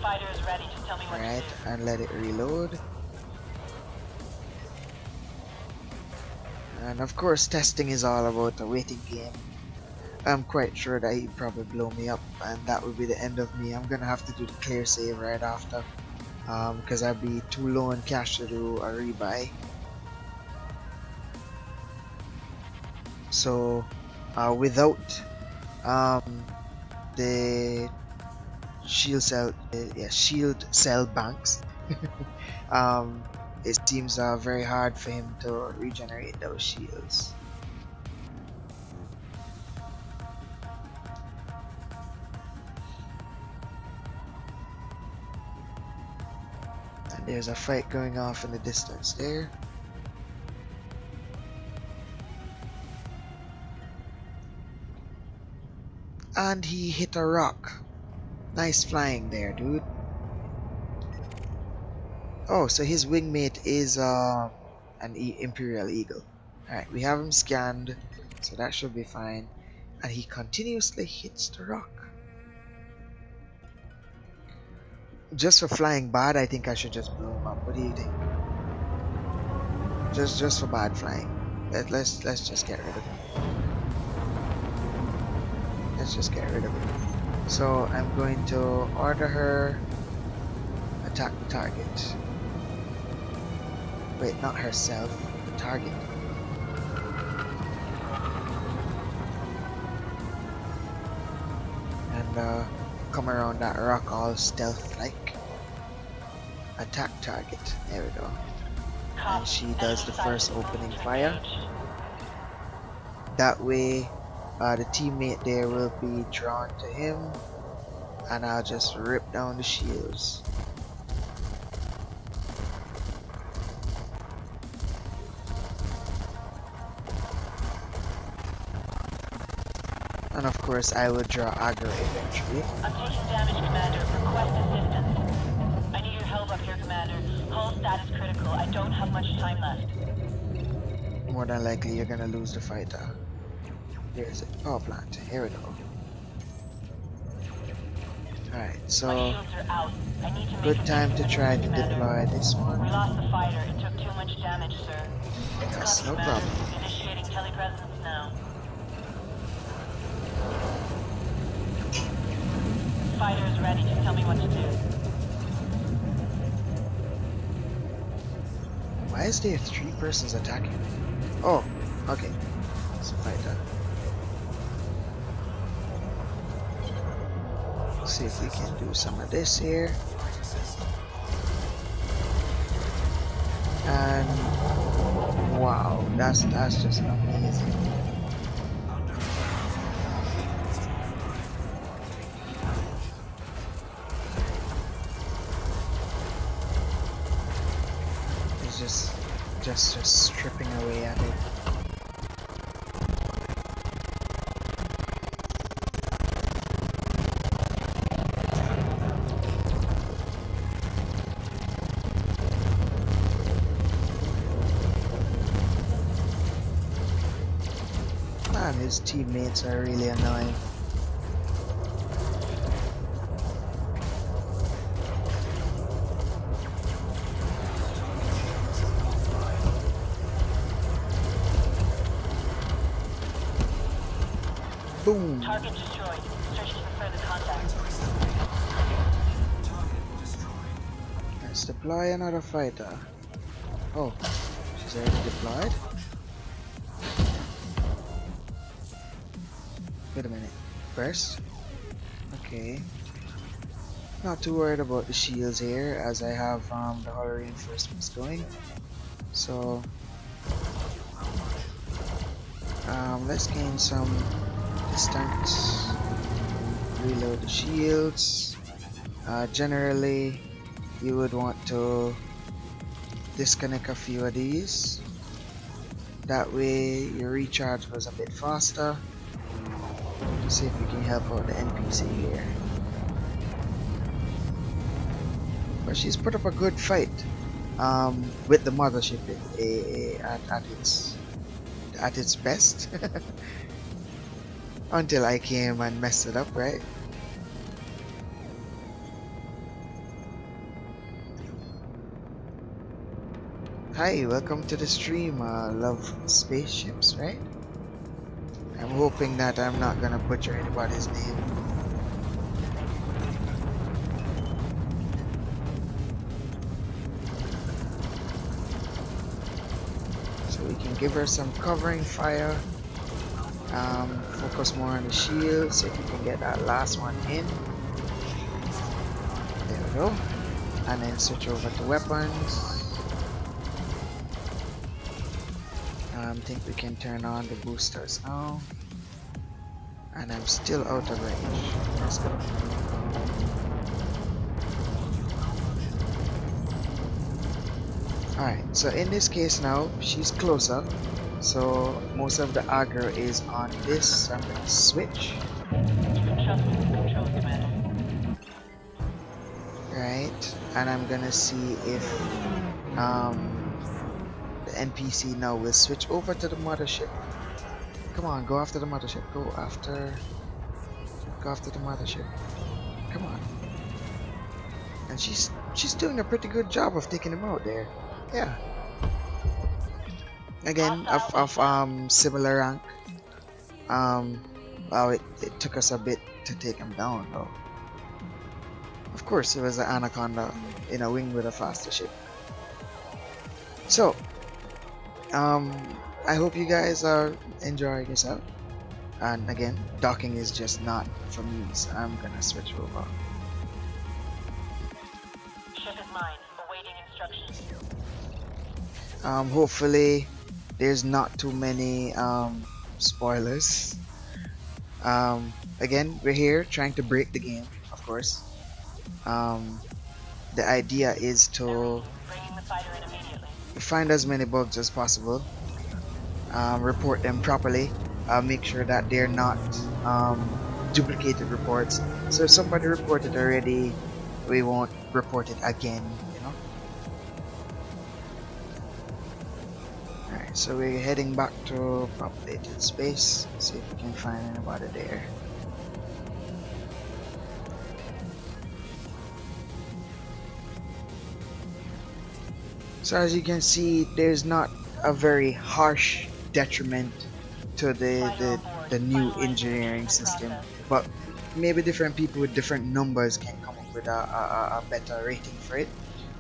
Fighter is ready. Just tell me what Right, to do. and let it reload. And of course, testing is all about a waiting game. I'm quite sure that he'd probably blow me up, and that would be the end of me. I'm gonna have to do the clear save right after, because I'd be too low in cash to do a rebuy. So, without the shield cell banks, it seems very hard for him to regenerate those shields. And there's a fight going off in the distance there. And he hit a rock. Nice flying there, dude. Oh, so his wingmate is an Imperial Eagle. Alright, we have him scanned, so that should be fine. And he continuously hits the rock. Just for flying bad, I think I should just blow him up. What do you think? Just for bad flying. Let's just get rid of him. Let's just get rid of him. So I'm going to order her attack the target. Wait, not herself, the target. And come around that rock all stealth-like. Attack target. There we go. And she does the first opening fire. That way, the teammate there will be drawn to him, and I'll just rip down the shields. And of course, I will draw aggro eventually. I'm taking damage, Commander. Request assistance. I need your help up here, Commander. Hull status critical. I don't have much time left. more than likely you're gonna lose the fighter. Where is it? Power plant. Here we go. Alright, My so shields are out. I need to make good time to try to Commander. deploy this We one. lost the fighter. It took too much damage, sir. Yes, Copy, no Commander. problem. Initiating telepresence now. Fighter is ready. Just tell me what to do. Why is there 3 persons attacking? Oh, okay. It's a fighter. See if we can do some of this here. And wow, that's just amazing. It's just stripping away at it. Man, his teammates are really annoying. Boom! Target destroyed. Searching for further contact. Let's deploy another fighter. Oh, she's already deployed? Wait a minute. First? Okay. Not too worried about the shields here as I have the hull reinforcements going. So let's gain some distance. Reload the shields. Generally you would want to disconnect a few of these. That way your recharge goes a bit faster. See if we can help out the NPC here. But she's put up a good fight with the mothership at its best. Until I came and messed it up, right? Hi, welcome to the stream. Love spaceships, right? I'm hoping that I'm not gonna butcher anybody's name. So we can give her some covering fire. Focus more on the shield so we can get that last one in. There we go. And then switch over to weapons. I think we can turn on the boosters now. And I'm still out of range. Let's go. Alright, so in this case now, she's closer. So most of the aggro is on this. So I'm gonna switch. You can trust me with control, Commander. Right, and I'm gonna see if the NPC now will switch over to the mothership. Come on, go after the mothership. Go after the mothership. Come on. And she's doing a pretty good job of taking him out there. Yeah. Again, of similar rank. Well, it took us a bit to take him down though. Of course, it was an Anaconda in a wing with a faster ship. So, I hope you guys are enjoying yourself. And again, docking is just not for me, so I'm gonna switch over. Ship is mine. Awaiting instructions. Hopefully, there's not too many spoilers. Again, we're here trying to break the game, of course. The idea is to Bringing the fighter in immediately. find as many bugs as possible, report them properly, make sure that they're not duplicated reports. So if somebody reported already, we won't report it again, you know. Alright, So we're heading back to populated space, see if we can find anybody there. So as you can see, there's not a very harsh detriment to Fighter on board. the new Finalizing engineering retrieval system, process. but maybe different people with different numbers can come up with a better rating for it.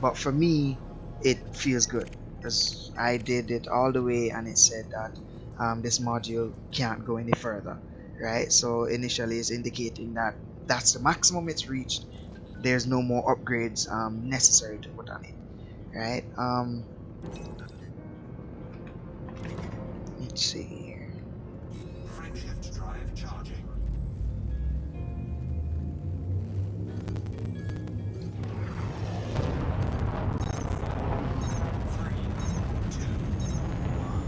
But for me, it feels good because I did it all the way and it said that this module can't go any further, right? So initially it's indicating that that's the maximum it's reached. There's no more upgrades necessary to put on it, right? Let's see here. Frameshift drive charging. 3, 2, 1.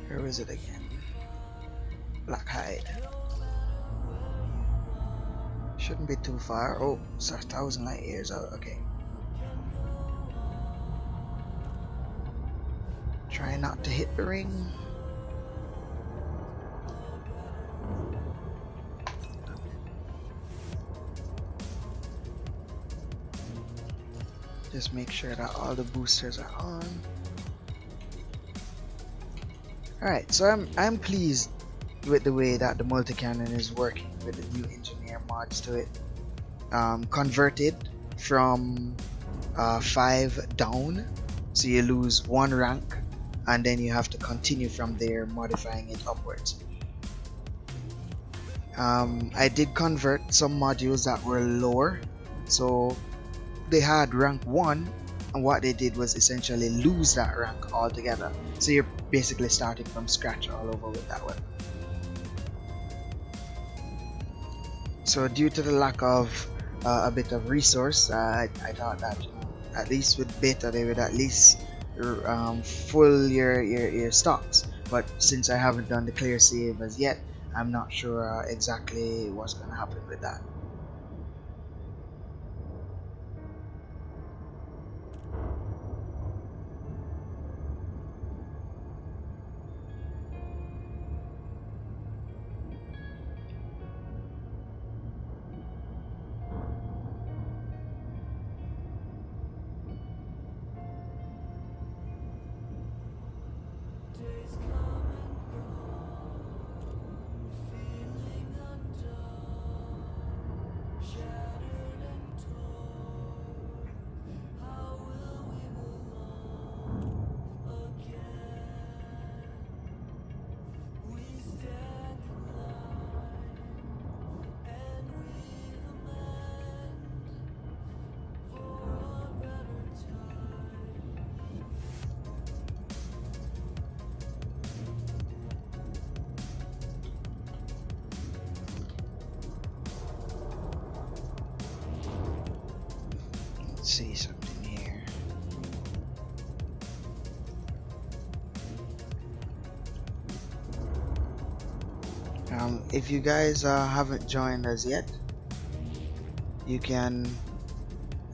Where is it again? Black Hide. Shouldn't be too far. Oh, it's 1,000 light years out. Okay. Try not to hit the ring. Just make sure that all the boosters are on. Alright, so I'm pleased with the way that the multi-cannon is working with the new engineer mods to it. Converted from 5 down, so you lose 1 rank, and then you have to continue from there, modifying it upwards. I did convert some modules that were lower, so they had rank 1, and what they did was essentially lose that rank altogether. So you're basically starting from scratch all over with that one. So due to the lack of a bit of resource, I thought that at least with beta they would at least full your stocks. But since I haven't done the clear save as yet, I'm not sure exactly what's going to happen with that. Let's see something here. If you guys haven't joined us yet, you can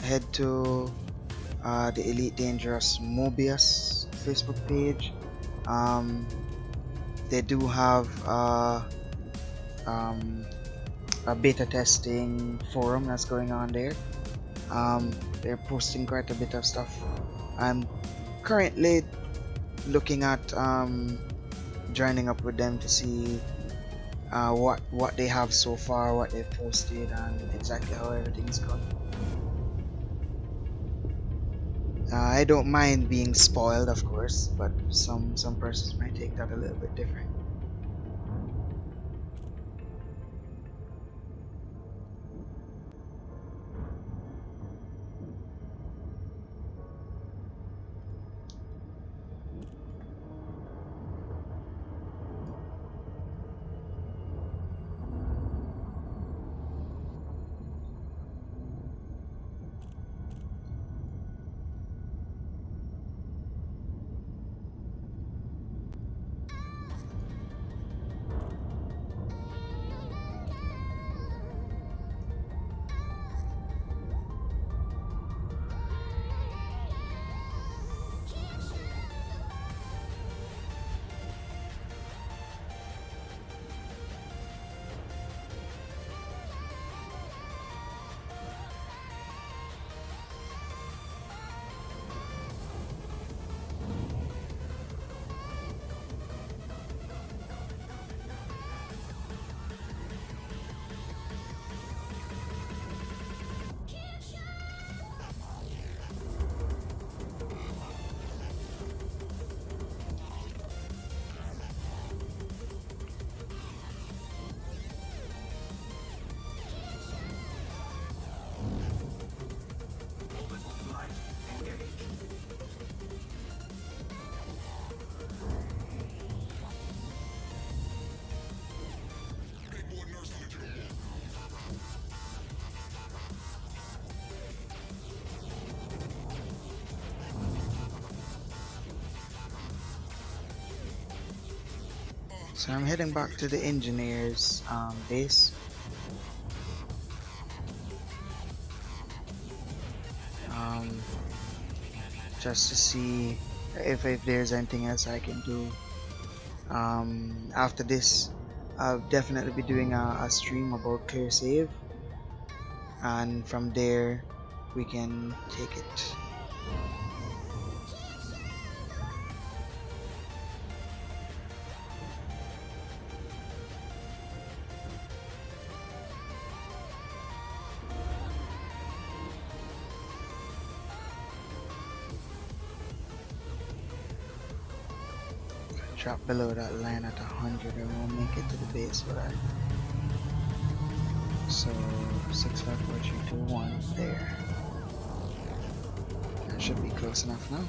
head to the Elite Dangerous Mobius Facebook page. They do have a beta testing forum that's going on there. They're posting quite a bit of stuff. I'm currently looking at joining up with them to see what they have so far, what they've posted, and exactly how everything's going. I don't mind being spoiled, of course, but some persons might take that a little bit different. So I'm heading back to the engineer's base. Just to see if there's anything else I can do. After this, I'll definitely be doing a stream about clear save, and from there we can take it. Drop below that line at 100 and we'll make it to the base for that. So 654321 there. That should be close enough now.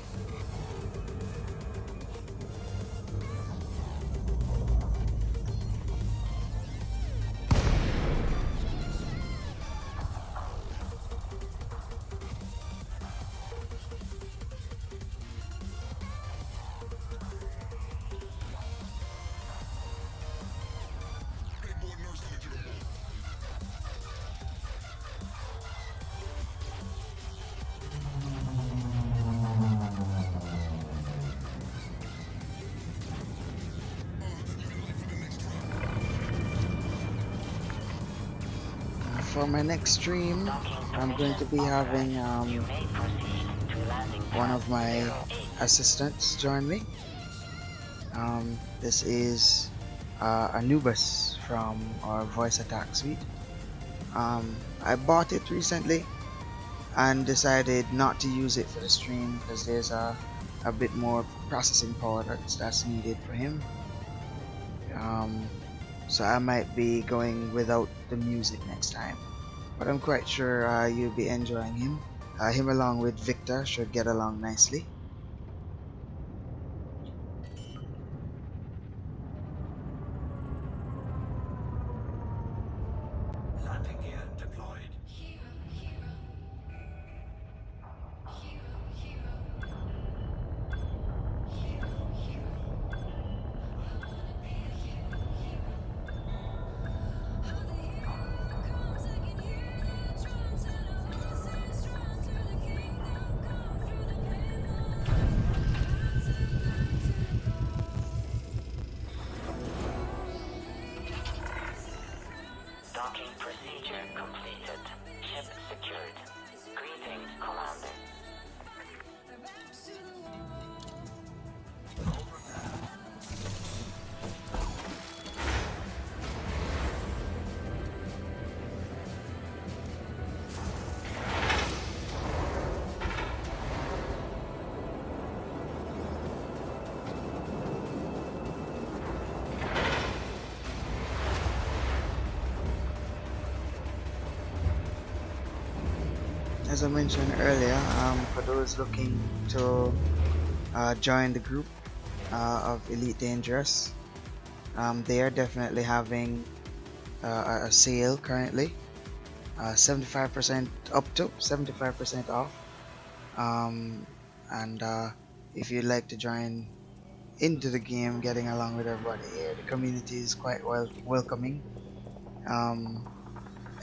For my next stream, I'm going to be having one of my assistants join me. This is Anubis from our voice attack suite. I bought it recently and decided not to use it for the stream because there's a bit more processing power that's needed for him. So I might be going without the music next time, but I'm quite sure you'll be enjoying him. Him along with Victor should get along nicely. Landing gear deployed. Docking procedure completed. Ship secured. Greetings, Commander. As I mentioned earlier, for those looking to join the group of Elite Dangerous, they are definitely having a sale currently, 75% up to 75% off. And if you'd like to join into the game, getting along with everybody here, the community is quite welcoming,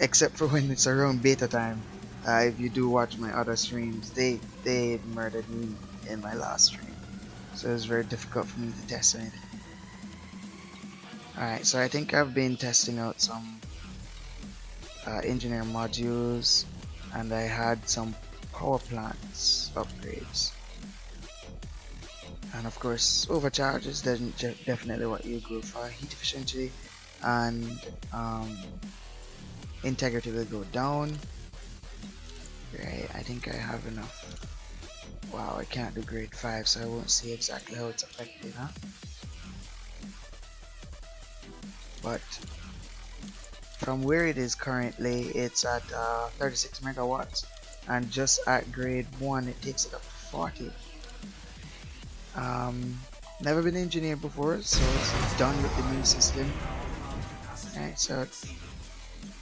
except for when it's around beta time. If you do watch my other streams, they murdered me in my last stream, so it's very difficult for me to test anything. Alright, so I think I've been testing out some engineer modules, and I had some power plants upgrades, and of course overcharge is definitely what you go for. Heat efficiency and integrity will go down. Right, I think I have enough. Wow, I can't do grade 5, so I won't see exactly how it's affected, huh? But from where it is currently, it's at 36 megawatts, and just at grade 1 it takes it up to 40. Never been engineered before, so it's done with the new system. Alright, so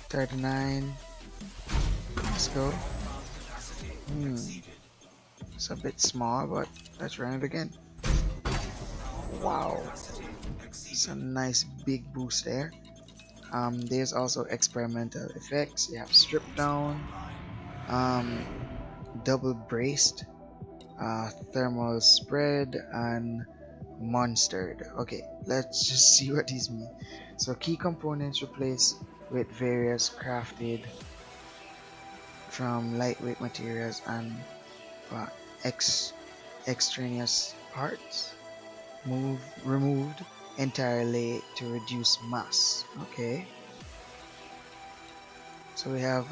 39. Let's go. It's a bit small, but let's run it again. Wow. It's a nice big boost there. There's also experimental effects. You have strip down, um, double braced, thermal spread, and monstered. Okay, let's just see what these mean. So key components replaced with various crafted from lightweight materials and uh, ex extraneous parts. Removed entirely to reduce mass. Okay, so we have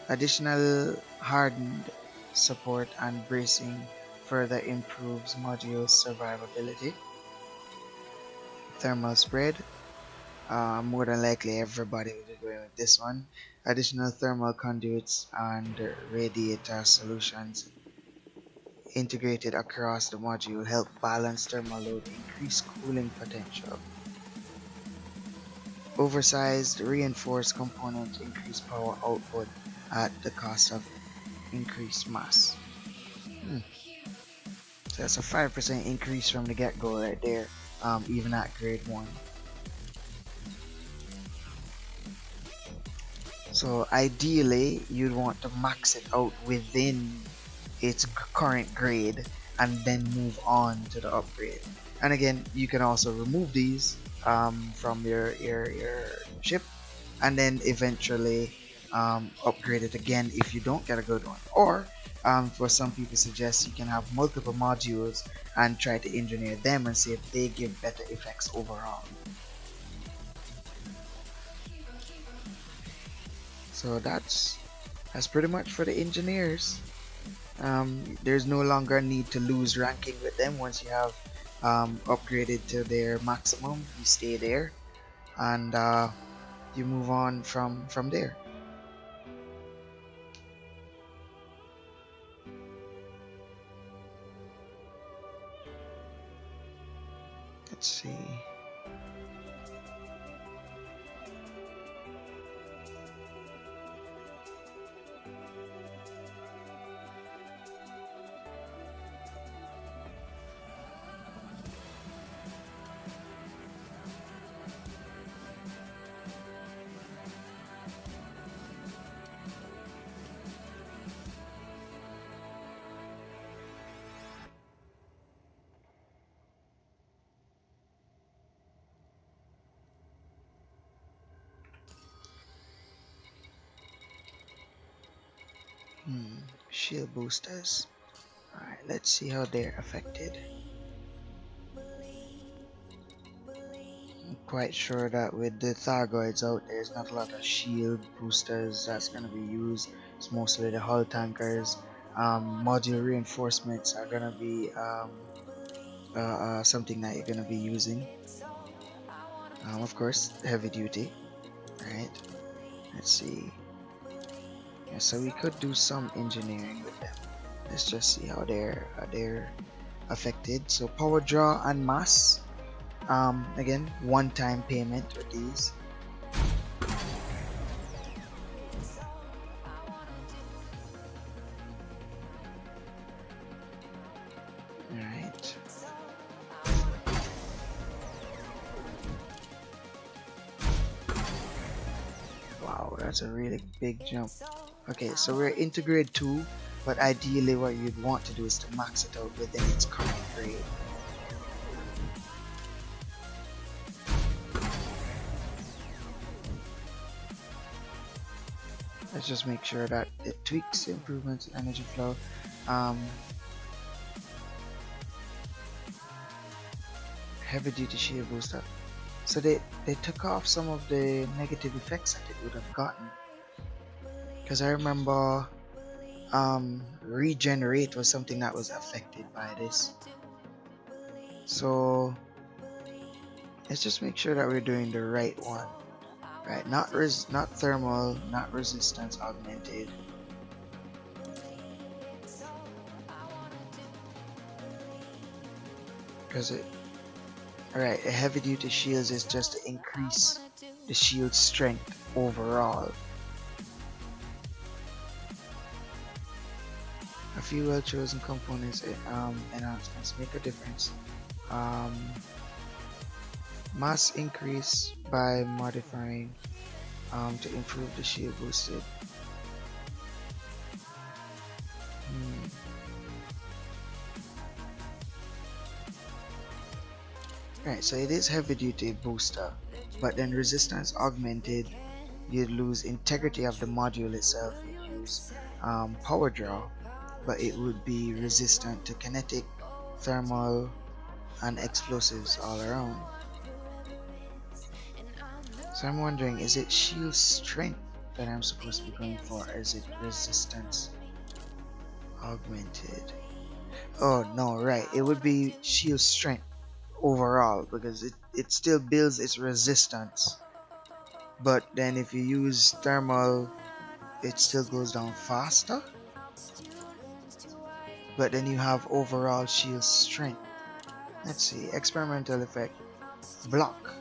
additional hardened support and bracing further improves module survivability. Thermal spread. More than likely everybody will be going with this one. Additional thermal conduits and radiator solutions integrated across the module help balance thermal load, increase cooling potential. Oversized reinforced component increase power output at the cost of increased mass. So that's a 5% increase from the get-go right there, even at grade 1. So ideally, you'd want to max it out within its current grade and then move on to the upgrade. And again, you can also remove these from your ship and then eventually upgrade it again if you don't get a good one. Or for some people suggest you can have multiple modules and try to engineer them and see if they give better effects overall. So that's pretty much for the engineers. There's no longer a need to lose ranking with them once you have upgraded to their maximum. You stay there and you move on from there. Let's see. Shield boosters. Alright, let's see how they're affected. I'm quite sure that with the Thargoids out there's not a lot of shield boosters that's going to be used. It's mostly the hull tankers. Module reinforcements are going to be something that you're going to be using. Of course, heavy duty. Right. Let's see. Yeah, so we could do some engineering with them. Let's just see how they're affected. So power draw and mass. Again, one-time payment with these. Alright. Wow, that's a really big jump. Okay, so we're into grade 2, but ideally what you'd want to do is to max it out within its current grade. Let's just make sure that it tweaks improvements in energy flow. Heavy duty shield booster. So they took off some of the negative effects that it would have gotten. Because I remember regenerate was something that was affected by this. So let's just make sure that we're doing the right one. Right, not thermal, not resistance augmented. Because alright, a heavy duty shields is just to increase the shield strength overall. A few well chosen components enhancements make a difference. Mass increase by modifying to improve the shield boosted. Right, so it is heavy duty booster, but then resistance augmented, you'd lose integrity of the module itself. You use power draw, but it would be resistant to kinetic, thermal, and explosives all around. So I'm wondering, is it shield strength that I'm supposed to be going for, or is it resistance augmented? Oh no, right, it would be shield strength overall, because it still builds its resistance, but then if you use thermal it still goes down faster, but then you have overall shield strength. Let's see, experimental effect, block.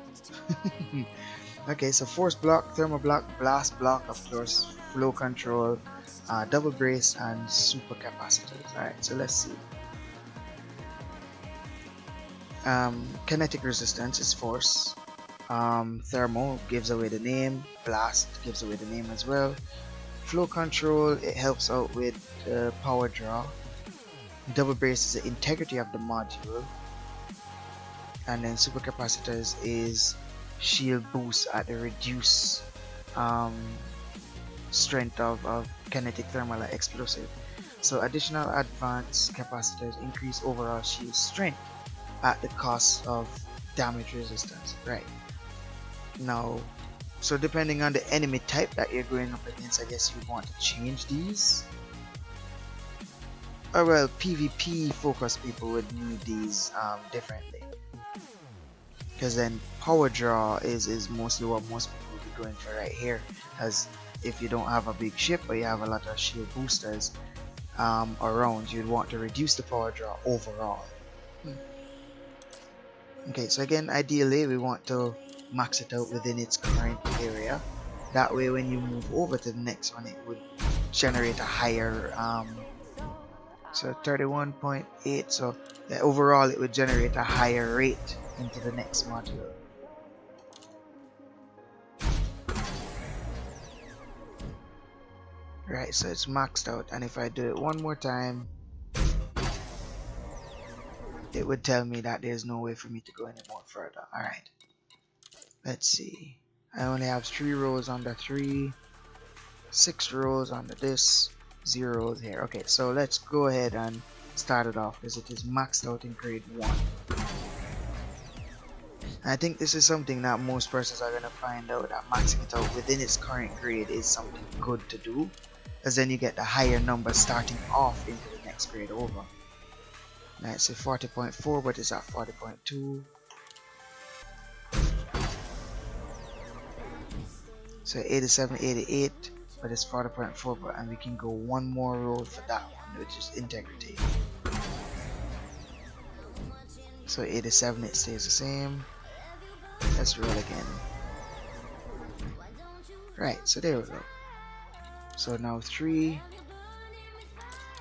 Okay, so force block, thermal block, blast block, of course, flow control, double brace, and super capacitors. Alright, so let's see. Kinetic resistance is force. Thermal gives away the name, blast gives away the name as well. Flow control, it helps out with power draw. Double brace is the integrity of the module, and then super capacitors is shield boost at the reduced strength of kinetic, thermal, and explosive. So additional advanced capacitors increase overall shield strength at the cost of damage resistance. Right now, so depending on the enemy type that you're going up against, I guess you want to change these. Or well, PvP focused people would need these differently, because then power draw is mostly what most people will be going for right here, as if you don't have a big ship or you have a lot of shield boosters around, you'd want to reduce the power draw overall. Okay, so again, ideally we want to max it out within its current area, that way when you move over to the next one it would generate a higher so 31.8, so overall it would generate a higher rate into the next module. Right, so it's maxed out, and if I do it one more time it would tell me that there's no way for me to go any more further. Alright, let's see, I only have 3 rows under 3, 6 rows under this, 0 rows here. Okay, so let's go ahead and start it off, because it is maxed out in grade 1. I think this is something that most persons are going to find out, that maxing it out within its current grade is something good to do, because then you get the higher number starting off into the next grade over. Now it's a 40.4, but it's at 40.2. So 87, 88, but it's 40.4, and we can go one more row for that one, which is integrity. So 87, it stays the same. Let's roll again. Right, so there we go. So now 3,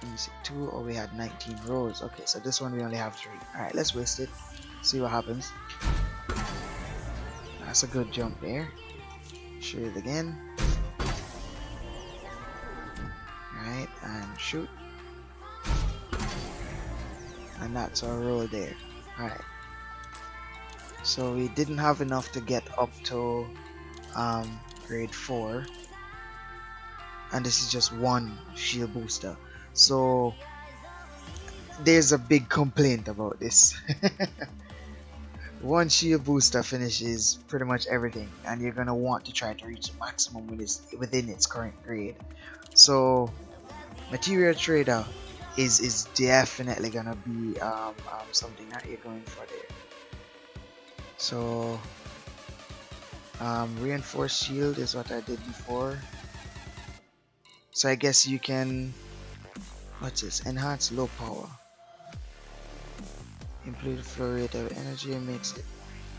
let me see, 2, oh we had 19 rows. Okay, so this one we only have 3. Alright, let's waste it, see what happens. That's a good jump there. Shoot it again. Right, and shoot. And that's our roll there. Alright. So we didn't have enough to get up to grade 4. And this is just one shield booster. So there's a big complaint about this. One shield booster finishes pretty much everything, and you're gonna want to try to reach the maximum within its current grade. So material trader is definitely gonna be something that you're going for there. So reinforced shield is what I did before. So I guess you can, what's this, enhance low power, improve the flow rate of energy, makes it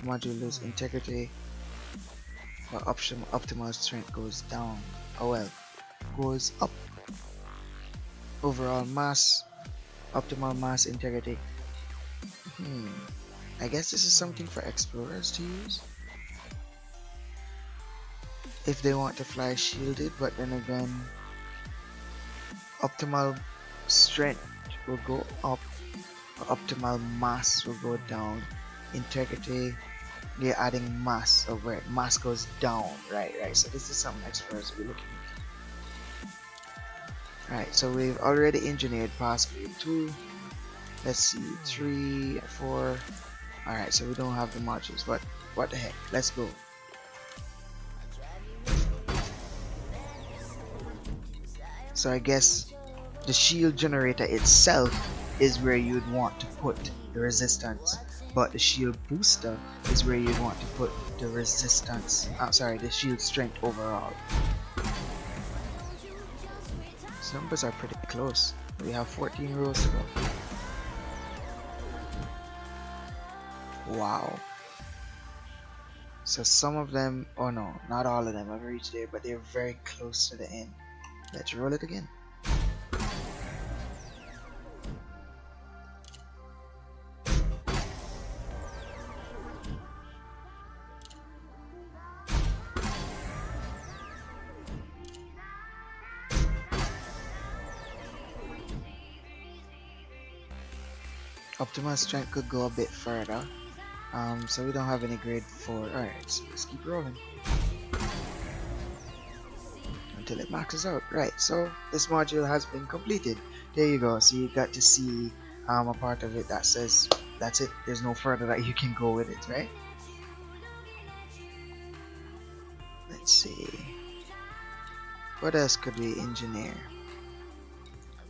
module lose integrity, but optimal strength goes down. Oh well, goes up. Overall mass, optimal mass integrity. I guess this is something for explorers to use if they want to fly shielded, but then again, optimal strength will go up, optimal mass will go down. Integrity, you're adding mass over it. Mass goes down, right? So this is something explorers will be looking at. Alright, so we've already engineered past grade 2. Let's see, 3, 4. Alright, so we don't have the modules, but what the heck? Let's go. So I guess the shield generator itself is where you'd want to put the resistance, but the shield booster is where you'd want to put the resistance. The shield strength overall. So numbers are pretty close. We have 14 rows to go. Wow. So some of them, oh no, not all of them have reached there, but they're very close to the end. Let's roll it again. Optimal strength could go a bit further. So we don't have any grade 4. Alright, so let's keep rolling until it maxes out. Right, so this module has been completed. There you go. So you got to see a part of it that says that's it. There's no further that you can go with it, right? Let's see. What else could we engineer?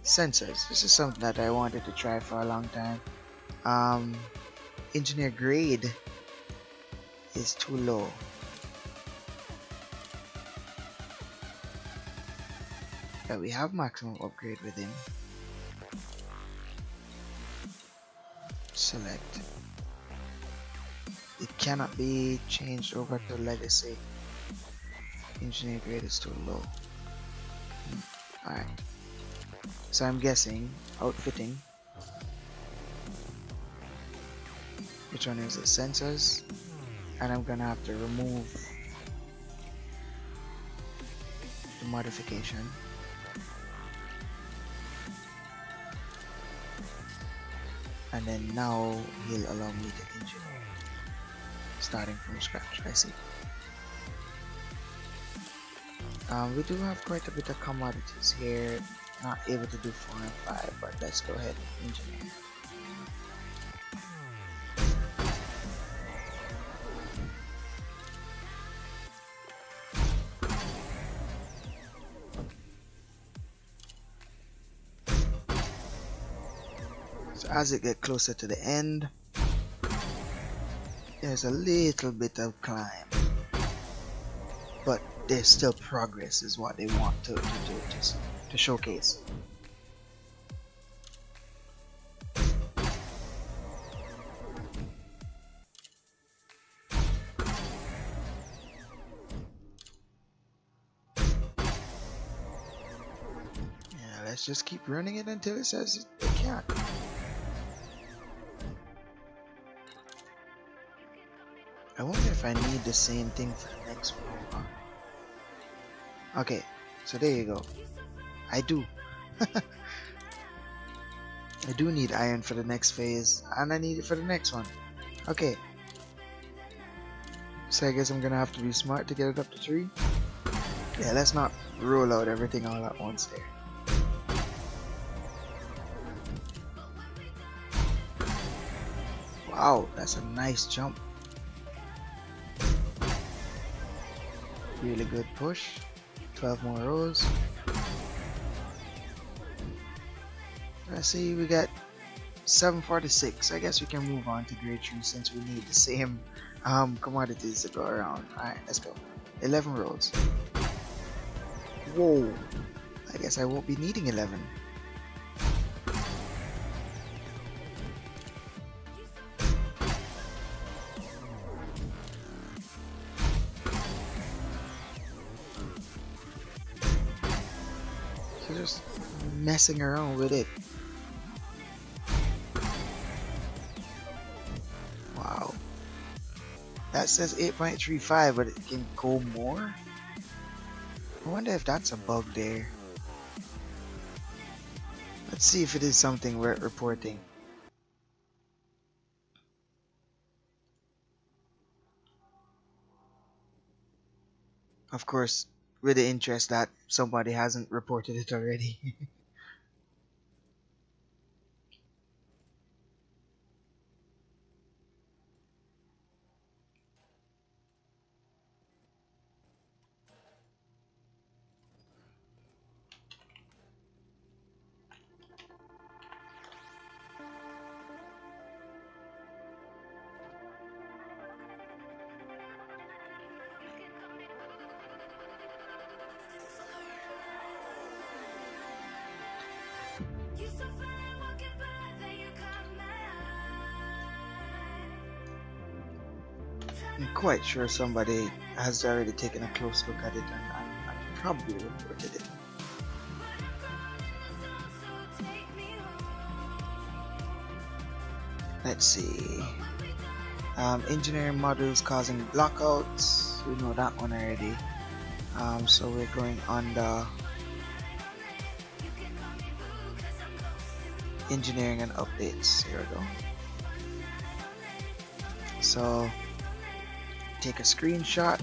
Sensors. This is something that I wanted to try for a long time. Engineer grade is too low. But we have maximum upgrade within. Select. It cannot be changed over to legacy. Engineer grade is too low. Alright. So I'm guessing outfitting. Which one is it? Sensors. And I'm gonna have to remove the modification. And then now he'll allow me to engineer. Starting from scratch, I see. We do have quite a bit of commodities here. Not able to do 4 and 5, but let's go ahead and engineer. So as it gets closer to the end, there's a little bit of climb, but there's still progress is what they want to showcase. Yeah, let's just keep running it until it says it can't. I wonder if I need the same thing for the next one. Okay, so there you go. I do. I do need iron for the next phase, and I need it for the next one. Okay. So I guess I'm gonna have to be smart to get it up to 3. Yeah, let's not roll out everything all at once there. Wow, that's a nice jump. Really good push. 12 more rows. Let's see, we got 746. I guess we can move on to grade 3 since we need the same commodities to go around. Alright, let's go. 11 rows. Whoa. I guess I won't be needing 11. So just messing around with it. Wow. that says 8.35, but it can go more. I wonder if that's a bug there. Let's see if it is something worth reporting. Of course, with the interest that somebody hasn't reported it already. I'm quite sure somebody has already taken a close look at it and probably reported it. Let's see. Engineering models causing blockouts. We know that one already. So we're going on the engineering and updates. Here we go. So take a screenshot.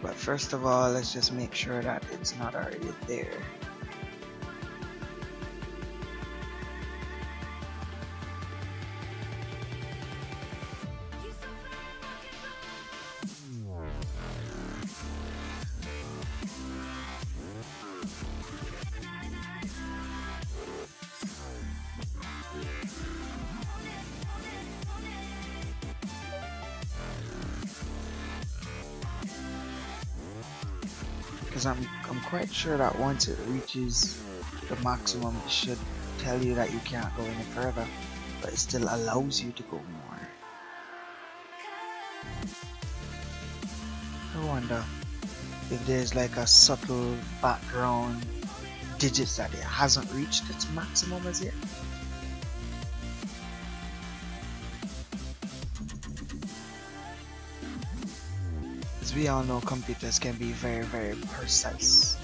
But first of all, let's just make sure that it's not already there. Because I'm quite sure that once it reaches the maximum, it should tell you that you can't go any further, but it still allows you to go more. I wonder if there's like a subtle background digits that it hasn't reached its maximum as yet. As we all know, computers can be very, very precise.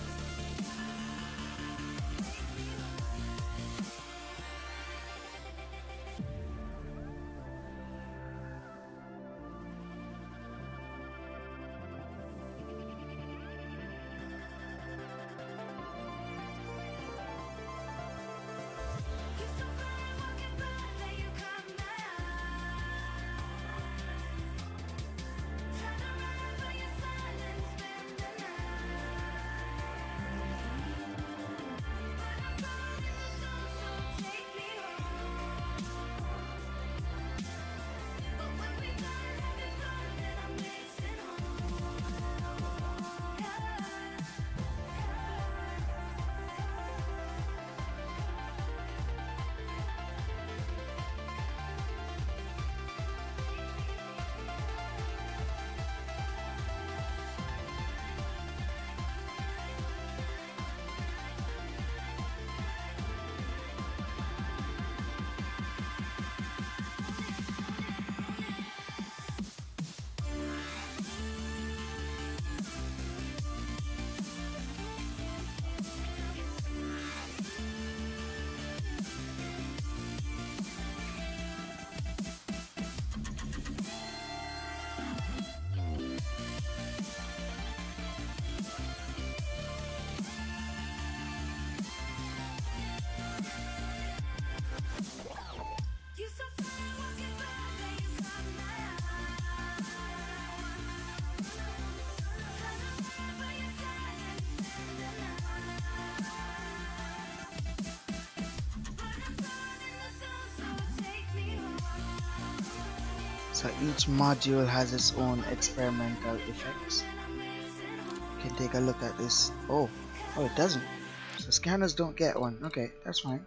So each module has its own experimental effects. You can take a look at this. Oh, it doesn't. So scanners don't get one. Okay, that's fine.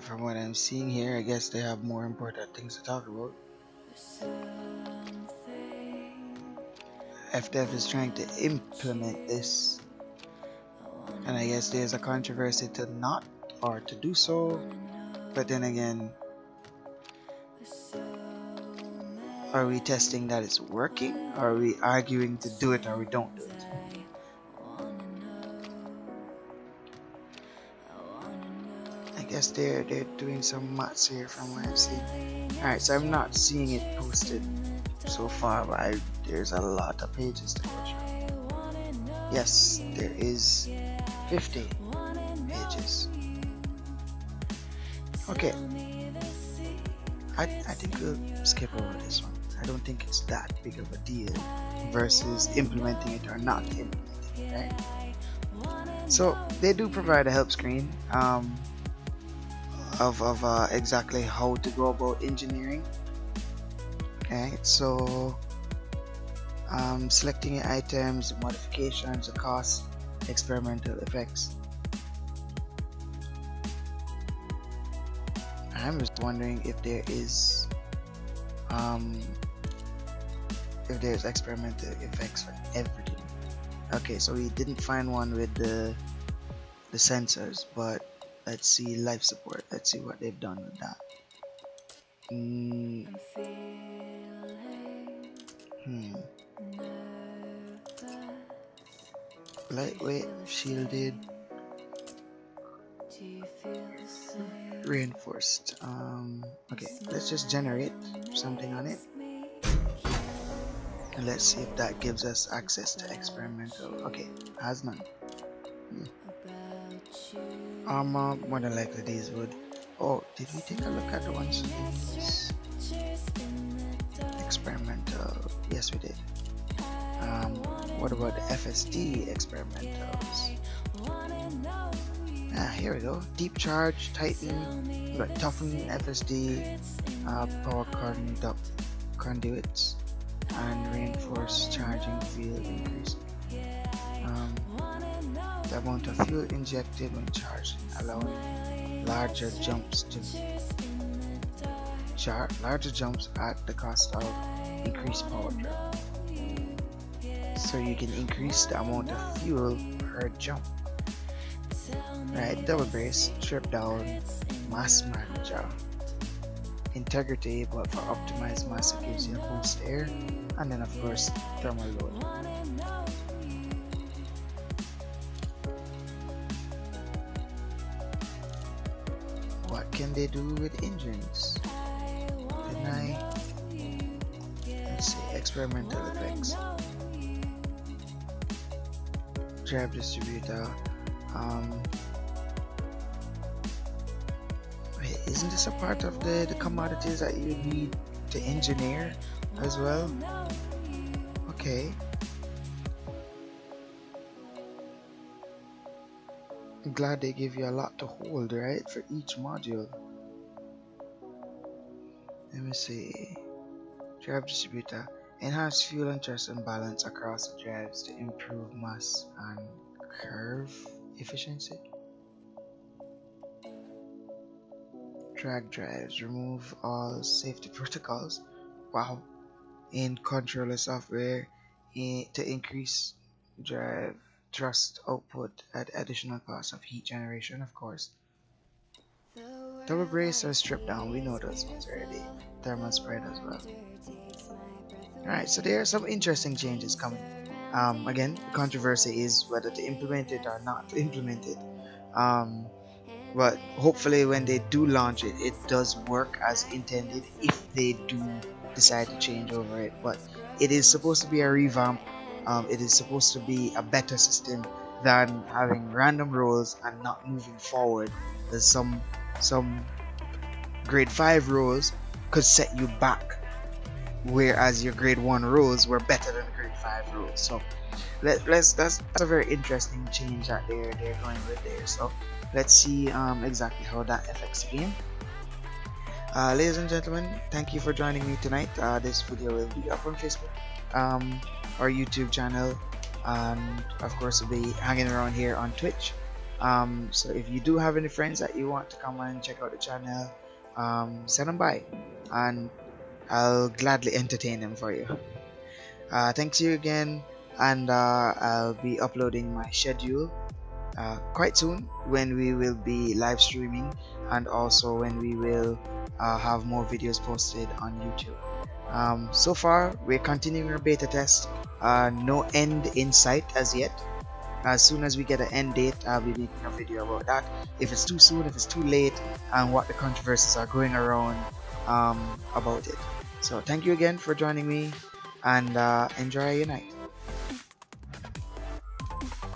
From what I'm seeing here, I guess they have more important things to talk about. FDev is trying to implement this, and I guess there's a controversy to not or to do so. But then again, are we testing that it's working? Or are we arguing to do it or we don't do it? I guess they're doing some maths here from what I've seen. Alright, so I'm not seeing it posted so far, but there's a lot of pages to go through. Yes, there is 50 pages. Okay, I think we'll skip over this one. I don't think it's that big of a deal versus implementing it or not implementing it, right? So they do provide a help screen of exactly how to go about engineering. Okay, so selecting your items, modifications, the cost, experimental effects. I'm just wondering if there is if there's experimental effects for everything. Okay, so we didn't find one with the sensors, but let's see life support. Let's see what they've done with that. Lightweight, shielded, reinforced. Okay, let's just generate something on it, and let's see if that gives us access to experimental. Okay, has none. Armor, more than likely these would. Oh, did we take a look at the ones for these? Experimental, yes we did. What about the FSD experimentals? Here we go. Deep charge, tighten, got toughen FSD, power conduits, and reinforced charging field increase. The amount of fuel injected when charged, allowing larger jumps at the cost of increased power draw. So you can increase the amount of fuel per jump. Right, double brace, strip down, mass manager, integrity, but for optimized mass it gives you a boost air, and then of course thermal load. What can they do with engines? Let's see, experimental effects. Drive distributor. Wait, isn't this a part of the commodities that you need to engineer as well? Okay. I'm glad they give you a lot to hold, right? For each module. Let me see. Drive distributor. Enhance fuel and thrust and balance across the drives to improve mass and curve efficiency. Drag drives. Remove all safety protocols. Wow. In controller software to increase drive thrust output at additional cost of heat generation, of course. Double brace or strip down, we know those ones already. Thermal spread as well. Alright, so there are some interesting changes coming. Again, the controversy is whether to implement it or not to implement it. But hopefully when they do launch it, it does work as intended if they do decide to change over it. But it is supposed to be a revamp. It is supposed to be a better system than having random rolls and not moving forward. There's some grade 5 rolls could set you back, whereas your grade 1 rolls were better than the grade 5 rolls. So that's a very interesting change that they're going with there. So let's see exactly how that affects the game. Ladies and gentlemen, thank you for joining me tonight. This video will be up on Facebook, our YouTube channel, and of course we'll be hanging around here on Twitch. So if you do have any friends that you want to come and check out the channel, send them by, and I'll gladly entertain them for you. Thanks you again, and I'll be uploading my schedule quite soon, when we will be live streaming, and also when we will have more videos posted on YouTube. So far, we're continuing our beta test. No end in sight as yet. As soon as we get an end date, I'll be making a video about that. If it's too soon, if it's too late, and what the controversies are going around about it. So thank you again for joining me, and enjoy your night.